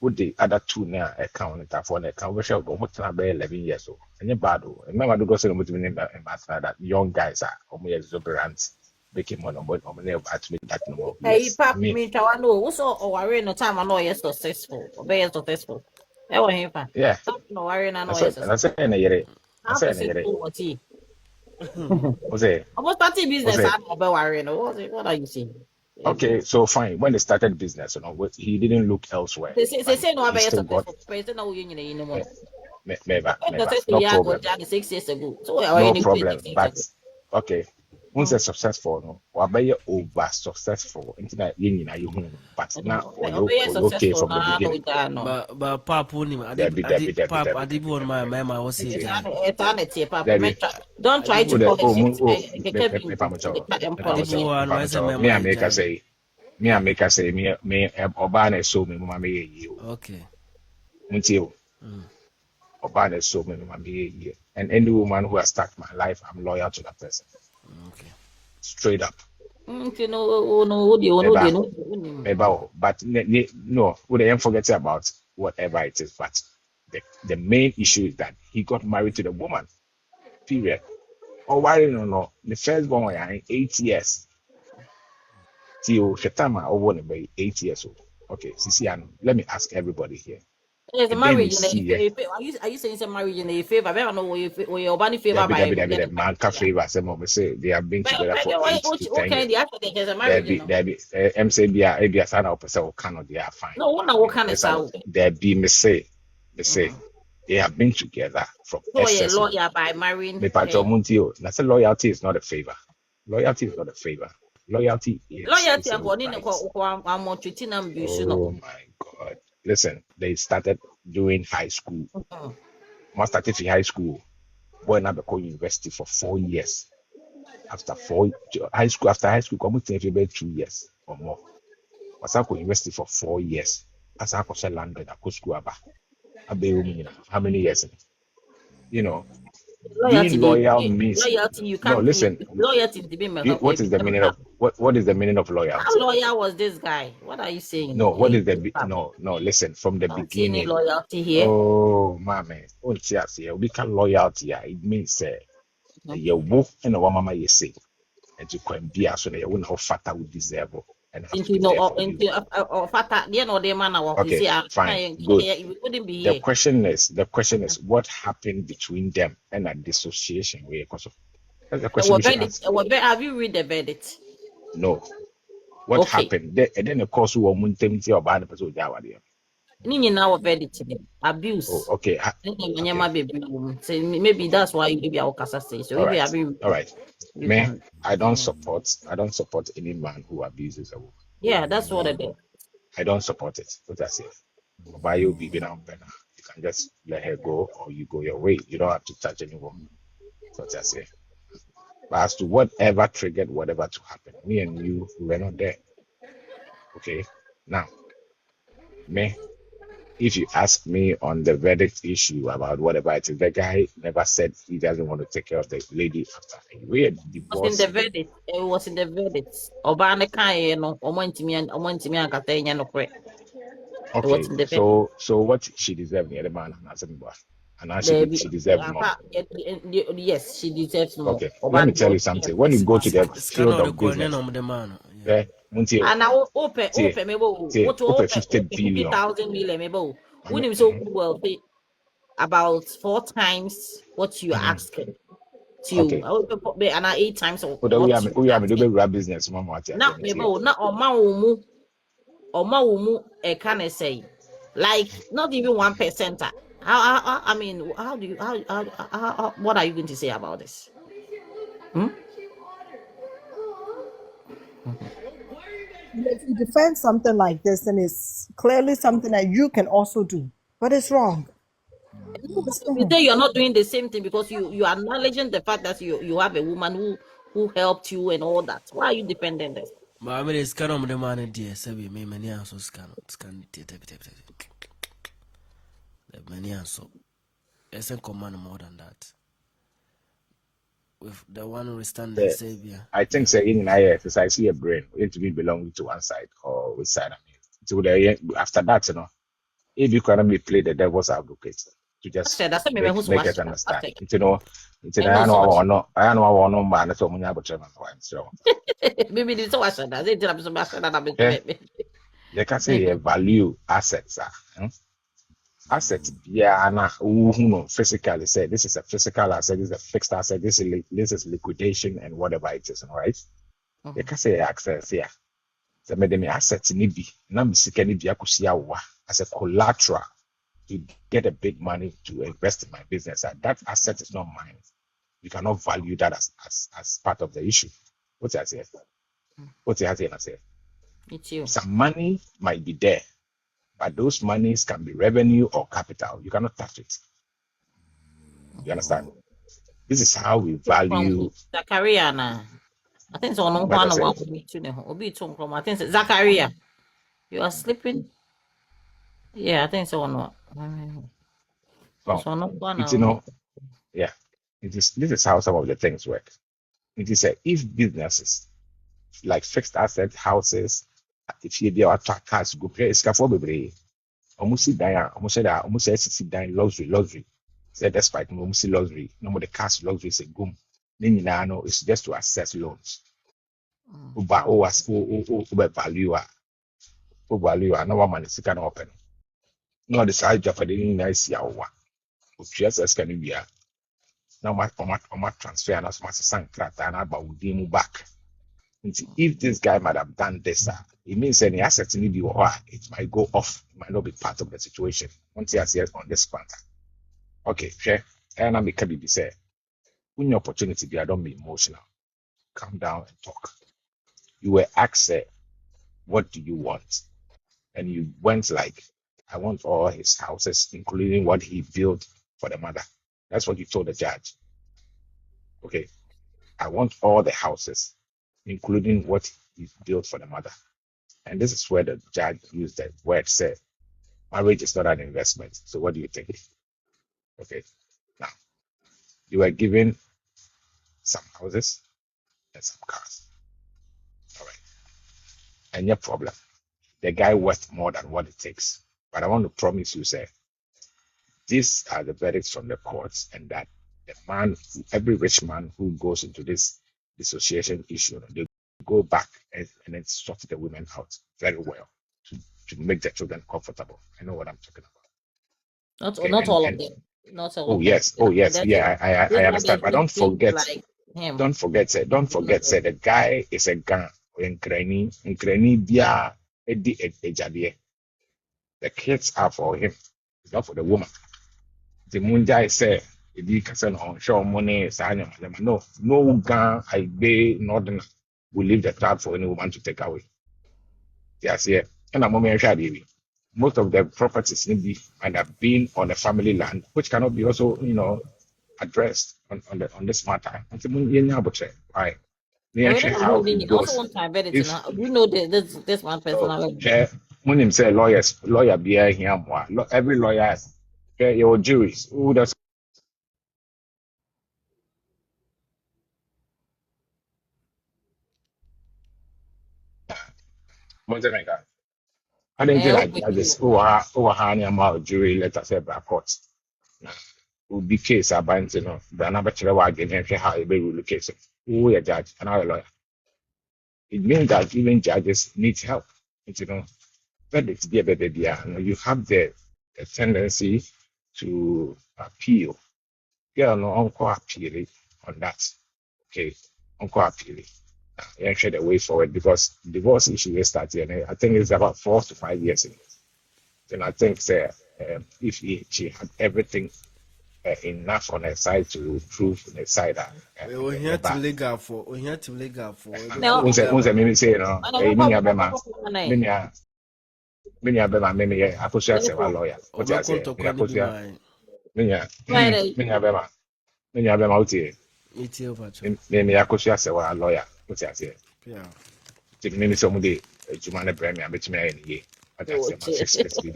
Would the other two now account for an account? We shall go what 11 years old. And you're bad. Remember to go say that young guys are almost exuberant, making money on money about to make that no more. Hey, Papa, me, I know. What's all worrying no time? I know you're successful. Very successful. Yeah. No worrying, I know you're successful. I say, I'm starting business. I'm not worrying. What are you saying? Okay, so fine. When they started business, he didn't look elsewhere. They say no, still got. No problem. 6 years ago. So no problem. But okay, once successful, or be over successful. But now okay from the beginning. But Papa, I did one my was saying. Don't try to me I make us say me Obana so me mama ye. Okay. Until Obana so me mama ye. And any woman who has started my life, I'm loyal to that person. Okay. Straight up. But no, would I forget about whatever it is, but the main issue is that he got married to the woman. Period. Or why no. The first born 8 years. Till Shetama over 8 years old. Okay, Sisiano, let me ask everybody here. There's a marriage in a favor. Are you saying it's a marriage in a favor? I don't know where your body favor by man favor. Some of us say they have been together for 8 to 10 years. There's a marriage. MCB, ABS, and opposite Canada, they are fine. No, what kind of sound? There be me say they have been together from excess. Lawyer by marrying. That's a loyalty is not a favor. Loyalty is not a favor. Loyalty is oh my God. Listen, they started doing high school. Must started in high school. Boy now become university for 4 years. After high school, come to 2 years or more. Was I university for 4 years. As I was landed Akosua. How many years? Being loyal means loyalty. You can't. No, listen. Loyalty. What is the meaning of what is the meaning of loyalty? How loyal was this guy? What are you saying? No, what is the no? Listen, from the beginning. Loyalty here. Oh, mommy. We can loyalty. It means you wolf and a woman you say, and you can be as well. You know how fat I would deserve. And okay, fine. Good. The question is, what happened between them and a dissociation? That's the question. Have you read the verdict? No. What happened? And then of course we were muntemti or bad person. Nini now verdict abuse. Okay. Okay. Maybe that's why maybe our casa say. So All maybe right. I mean All right. you Me, can. I don't support any man who abuses a woman. Yeah, that's what I did. I don't support it. What I say. Buy you be now better. You can just let her go or you go your way. You don't have to touch any woman. That's what I say. But as to whatever triggered whatever to happen, me and you, we were not there. Okay. Now, me, if you ask me on the verdict issue about whatever it is, the guy never said he doesn't want to take care of the lady after we had Was in the divorced. verdict. It was in the verdict. Obana kai no omontimi an kata nya no kre. It was Okay, in the verdict. so what she deserved the other man and now she deserved more. Yes, she deserves more. Okay, let me tell you something. When you go to the Scan field all the of corner business, of the man. Yeah. And now open Tie, mebo. tie, What to open open 50 50 billion. 50,000 million mebo. When him so Mhm, wealthy about 4 times what you are mhm. asking to you. Okay. I will put and 8 times of Oda what you we are are do asking. business mama ati Now ati. mebo na oma wumu e can I say like not even 1%. I mean how do you how what are you going to say about this? Hmm? If you defend something like this, then it's clearly something that you can also do, but it's wrong. It's You wrong. say you're not doing the same thing because you are acknowledging the fact that you have a woman who helped you and all that. Why are you defending this? But I mean, it's kind of the man, dear. Sabi, me many also scan, the many also. It's a command more than that. With the one who stand and savior. I think say in I exercise your brain, it to be belonging to one side or which side I mean. So after that, if you can be play the devil's advocate to I just said that's me who's make watch it that. I understand. said I I know know so much. I know I know man so many about so Maybe this so watch that. They tell me so much that okay. I'm They can say value assets asset yeah na no physically say this is a physical asset, this is a fixed asset, this is liquidation and whatever it is, right? They can say access yeah. So me asset ni bi na me sika ni bi akosia wa as a collateral to get a big money to invest in my business. And that asset is not mine. You cannot value that as part of the issue. What's that say? What's that say? It's you. Some money might be there, but those monies can be revenue or capital. You cannot touch it. You understand? This is how we From value Zachariah na. I think so no what I one say. walk me to the obi from I think Zachariah. You are sleeping? Yeah, I think so no. Well, So no one it's yeah. This is how some of the things work. It is if businesses like fixed asset houses, if you be our cars go play scaffold bebre, almost see dan almost say that almost say see dan luxury. Say despite no almost see luxury, no more the cash luxury say boom. Then you know it's just to access loans. Uba o as o value no one man is can open. No the side job for the nice ya wa. Just can be now my transfer and as much sank and about mu back. If this guy might have done this, it means any asset need you or it might go off, it might not be part of the situation. Once you see on this point. Okay, share. And I'm a be say, when your opportunity be, I don't be emotional. Calm down and talk. You were asked, what do you want? And you went like, I want all his houses, including what he built for the mother. That's what you told the judge. Okay, I want all the houses, including what he built for the mother. And this is where the judge used the word said, marriage is not an investment. So what do you think? Okay. Now, you were given some houses and some cars. All right. And your problem. The guy worth more than what it takes. But I want to promise you, sir, these are the verdicts from the courts, and that the man, every rich man who goes into this dissociation issue, they go back and then sort the women out very well to make the children comfortable. I know what I'm talking about. Okay. Not all of them. Not all Oh of them. yes, oh yes, yeah, I These are understand. the But things like him. don't forget, say the guy is a gun in Granny, bia edi ejade. The kids are for him. It's not for the woman. The munja say if you can send on show money, no gun I be northern will leave the child for any woman to take away. Yes, yeah. And I'm baby. Most of the properties might have been on the family land, which cannot be also, addressed on this matter. Why? How it Also, goes. one time, better to If know. You know this one personal. when him say lawyer be here, every lawyer, your juries, who does Montenegro? I didn't feel like judges over hanging about jury letters every court. Will be case about the number again and how you rule the case. Who a judge and our lawyer. It means that even judges need help. But it's be a baby. You have the tendency to appeal. Yeah, no, uncle appeal on that. Okay, uncle appeal. And share the way forward because divorce issue is starting. I think it's about 4 to 5 years ago. And I think if she had everything enough on her side to prove on her side that we here to legal for No, maybe say many Akosua Srewaa lawyer. What you say? Akosua many uti. Many Akosua Srewaa lawyer. What you say? yeah Take me somebody Jumane Premier, bet me any. What you say? My 6 years be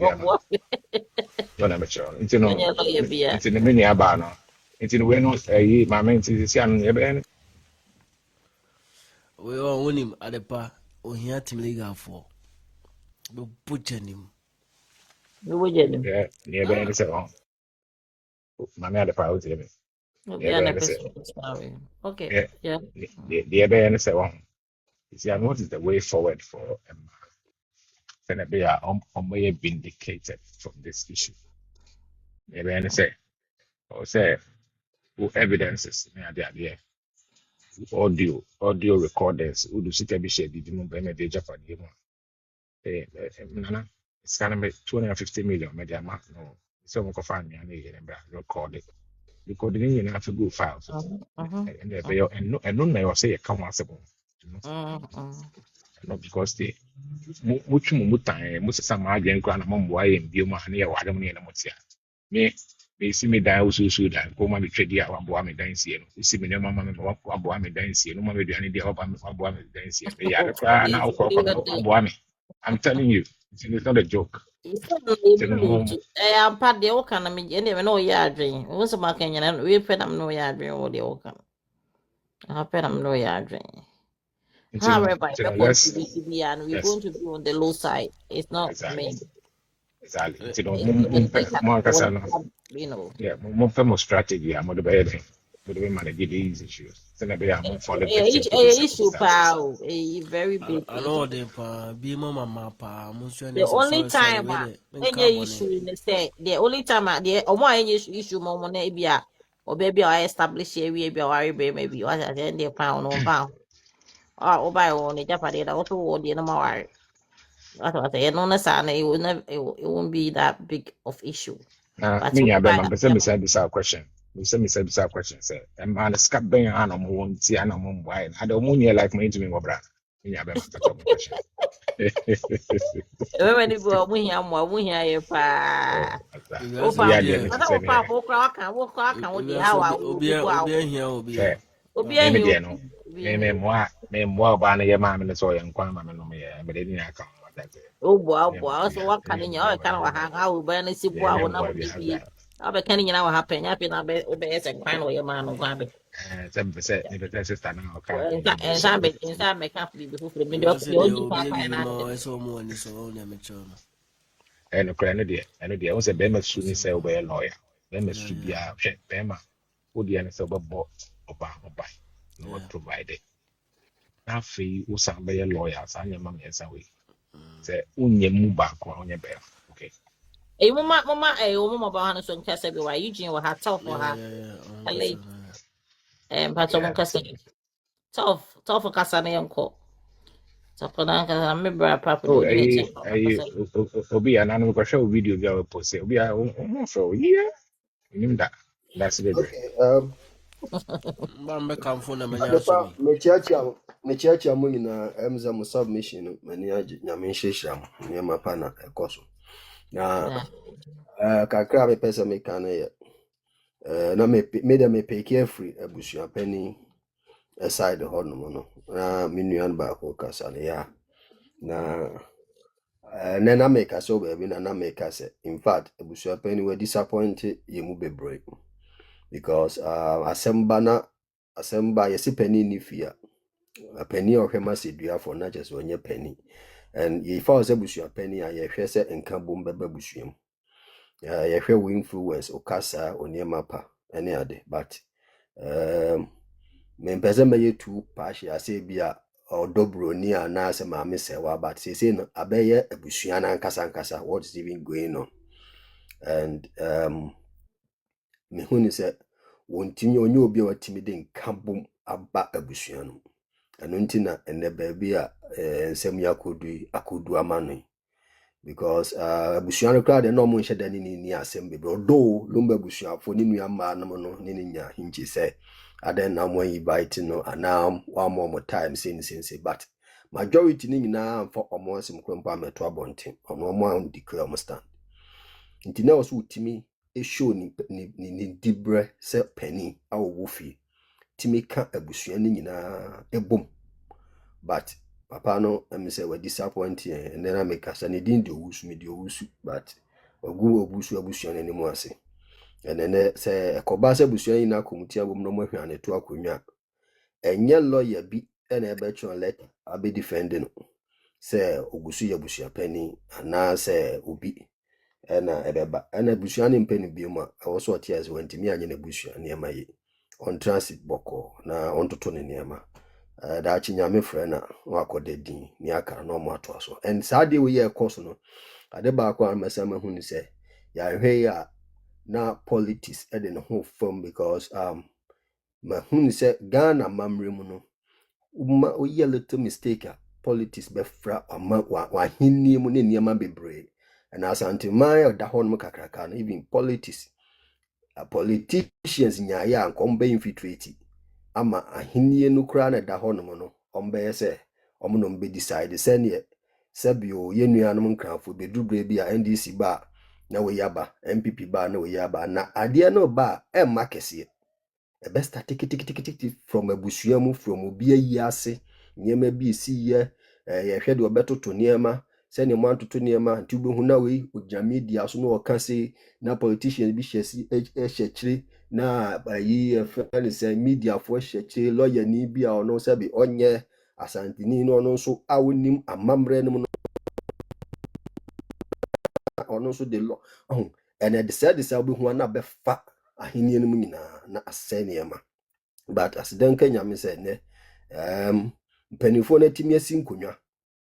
don't am sure. Into no, into the mini abano. Into the way no my main is the we all win him at the pa we here to legal for we butcher him yeah, near Ben is wrong. My mother proud to me. Okay, yeah. The Ben is wrong. You see, what is the way forward for Senator may vindicated from this issue? The Ben say, or say, who evidences me the idea. Audio recordings, who do see be shared, did you know, the Japan? Nana, it's kind of 250 million media mark. No, so we can find me and record it. Because the you have to go files. And they and no, say a come not because they much more time, most of some agent grant among why and Bioma and near Wadam and Motia. Me see me die also so that go my trade out and boami dance here. You see me, no mamma, boami dance here, no mamma do any day of boami dance here. They are crying now for boami. I'm telling you, it's not a joke. I'm part the old kind of me, and never know your dream. What's a marking and we put them no yard dream or the old kind. I put them no yard dream. However, we're going to be and we're going to be on the low side. It's not me. Exactly. Yeah, more famous strategy. I'm not bad. But we manage these issues. Issue, pal, a very big. I know the pa be mama pa the only time any issue in the state, the only time the any issue mom bia or baby I establish here we be worry maybe what at the end of pound on pound. Or buy on the Japanese also the number worry. That's what I say. No, it won't be that big of issue. Me, I'm beside this question. Me this question. Say, man, the scap being an won't see an wine. I don't want you like me to me, Bobra. Me, I'm question. When you go, we hear you, pa. Oh, boy, so what can you kind of hang out when it's a boy? I'll be canning our happen. I've been obey and find your man of Gabby. 7% sister now. Inside make up before the middle of the and the was a Bema soon say away a lawyer. Bema should be a Bema. Who the answer bought or buy. Not provided. Now, fee who some by a lawyer, and your mammy as away. Say, unye muba on your bear. Okay. A woman about Hannah Cassady, why Eugene will have tough for her. Late. And Patron Cassady. Tough for Cassany uncle. So for that, I remember papa Oh, do the check. Obi, and I'm going to show video of your post. Obi, I'm so, yeah, that's the day. Okay, Mba mbɛkamfo na m'ani asɔ adepa me. mechiachia mo nyinaa emza mo submission no mani agye nyame nhyehyɛ mo nneɛma pa na ɛkɔ so na kakra a mepɛ sɛ meka no yɛ na mede mepɛki afiri abusua pani side hɔ nom no na me nua no baako kasa no yɛ na nɛ na meka sɛ baabi na meka sɛ in fact abusua pani wɔ disappoint yɛ mu bebree because asɛm ba yɛsi pani ni fie a pani a ɔhwɛ ma sɛ duafo na kyerɛ sɛ ɔnyɛ pani and yɛfa wɔ sɛ busua pani a yɛhwɛ sɛ nka bom bɛba busua mu yɛhwɛ wo influence ɔkasa ɔnneɛma pa ɛne ade but mempɛ sɛ mɛyɛ too partial asɛ bi a ɔdɔ Bronii a anaasɛ maame Srewaa but seesei no abɛyɛ abusua no ankasa what is even going on and mehu ne sɛ wɔntumi ɔnyɛ obi a watumi de nka bom aba abusua no ɛno nti na ɛnɛ baabi a nsɛm yi akodu ama no because abusua no koraa deɛ na ɔmo nhyɛ da ne ni asɛm bebree ɔdɔ Lumba abusuafo ne nua mmaa nom no ne nya hinkye sɛ adɛn na mo yi bite no anaa wama ɔmo time sense but majority ne nyinaa mfa ɔmo asɛm kora mpo amɛto abɔnten ɔmo a declare ɔmo stand nti na ɔso wotumi show ni dibrɛ sɛ pani a wɔwɔ fie timi ka abusua no nyinaa ebom but papa no am say we disappoint and then I make us and din de owusu me de owusu but ogu obusu abusua no anim ase and then say ekoba se abusua yi na komutia bom no mohwe aneto akonwa enye lawyer bi na ebe chon letter abi defending no say ogusu ya abusua pani ana say obi na ebeba na abusua ne mpani bi mu a also otias wantimi anye na abusua ne emaye on transit boko na on toto ne niema da chinyame frɛ na wakɔda din ni aka na ɔmo ato so and saade we ye course no ade ba akwa amasa mahu ni sɛ ya hwɛ ya na politics de ne ho fam because mahu ni sɛ Ghana mamre mu no o ye little mistake a politics be fra ama wa hinni mu ne niema bebree and asante man da hɔ no kakraka no even politics politicians nya ya nkom be infiltrate ama ahennie no kura na da hɔ nom no ɔmbɛyɛ sɛ ɔmo no mbe decide sɛneɛ sɛbio yɛnuanom nkranfo bedrubre bi a NDC ba na wɔyaba MPP ba na wɔyaba na adeɛ no ba ɛmma kɛseɛ ɛbɛ start tikitikitikiti from abusua mu from obi ayi ase nneɛma bi si yɛ yɛhwɛ de ɔbɛtoto nneɛma sɛneɛ mo antoto nneɛma nti wobɛhu na wei ogya media so na ɔka se na politicians bi hyɛ kyire na ayi friend say media for hyeche lawyer ni bi a ono se bi onye asantini no ono so awonim amamre no ono so de law and the said this will be na be fa ahenie no nyina na aseniema but as den kanya me say ne mpanifo na timi asi nkonwa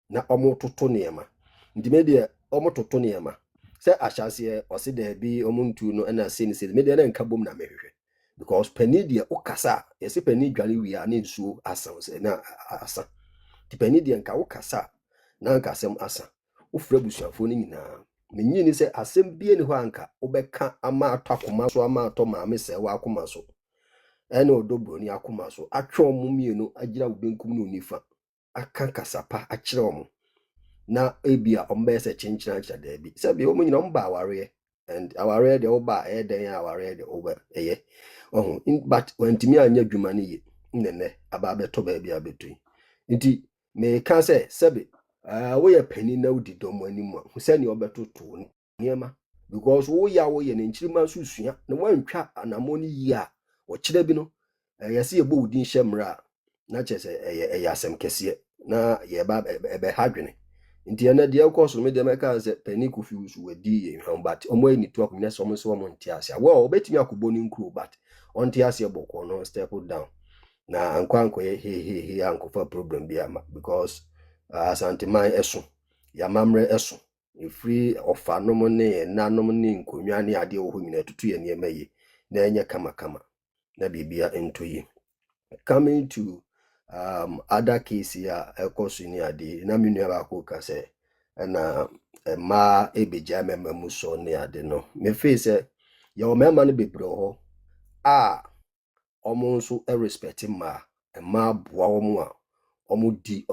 na omo toto niema ndime de omo toto niema se ahyase o se da bi omo ntu no na se me de na nka bom na mehwehwe because pani de okasa yesi pani dwale wi a ne nsuo asan se na asa ti pani de nka okasa na nka asem asa ofra busuafo ni nyina menyi ni se asem bie ni ho anka obeka ama atakoma so ama ato maame Srewaa akoma so ene odo Bronii akoma so atwe omo mienu agira obenkum no nifa aka kasapa akire omo na ebia ombe se chinchina cha da bi se bi omo nyina omba aware and aware de oba eden aware de oba eye but wantimi anya dwuma ne ye nnene aba beto ba bia betui nti me ka se sebe wo ye pani na udi dom animu hu se ne obetoto niema because wo ye ne nchirima susua na wantwa anamoni yi a wo kire bi no yesi ye bo udin hyemra na chese eye asem kese na ye ba ebe hadwene nti ena de ekwoso me de meka se pani kufi usu wadi ye but omo ani to akwnya so mo so omo ntiase wo obetimi akoboni nkru but ontiase boko no step down na ankwanko he ankofa problem bi ama because asanteman eso ya mamre eso free ofa no ne nanom ne nkonwa ne ade wo nyina tutu ye niema yi na enye kama na bibia ento yi coming to other case ya ekoso ni ade na menu ba ko ka say na ma ebeja memamu so ne ade no me fe say ye o mema no bebre ho omo nso respect ma boa omo a omo di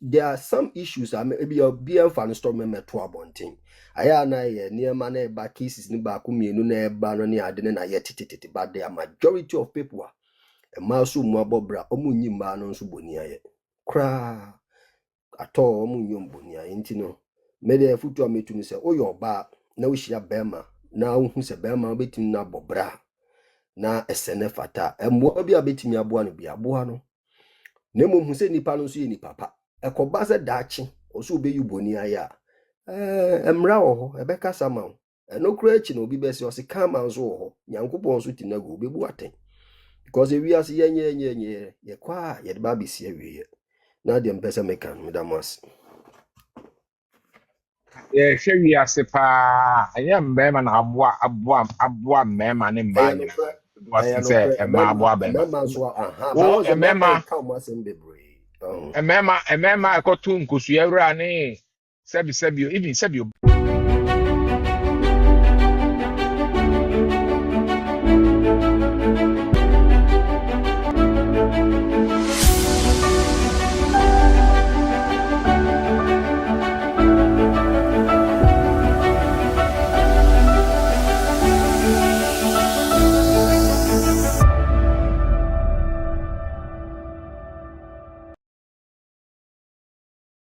there are some issues maybe be fan storm meto abonten aya na ye niema na ba cases ni ba ko mienu na eba no ne ade na ye titititi but the majority of people ma so mu abobra omo nyi ma no nso boni aye kra ato omo nyom boni aye ntino me de futu ametu ni se oyo ba na wo hia bema na wo hu se bema betim na bobra na esene fata emwo bi abetimi aboa no bi aboa no nemo hu se nipa no so ye nipa pa ekoba se dachi oso be yuboni aya emra ho ebeka sama no kura echi na obi besi o se kama nso ho nyankopon so tinago obebu aten because we as yenye ye kwa ye de ba besi awie na de mpesa mekan medamas hwɛ wiase paa ɛnyɛ mmarima na aboa mmarima ne mmaa nyinaa wɔsen sɛ mmaa aboa barima wo mmarima ɛkɔto nkosua wura ne sɛbi even sɛbi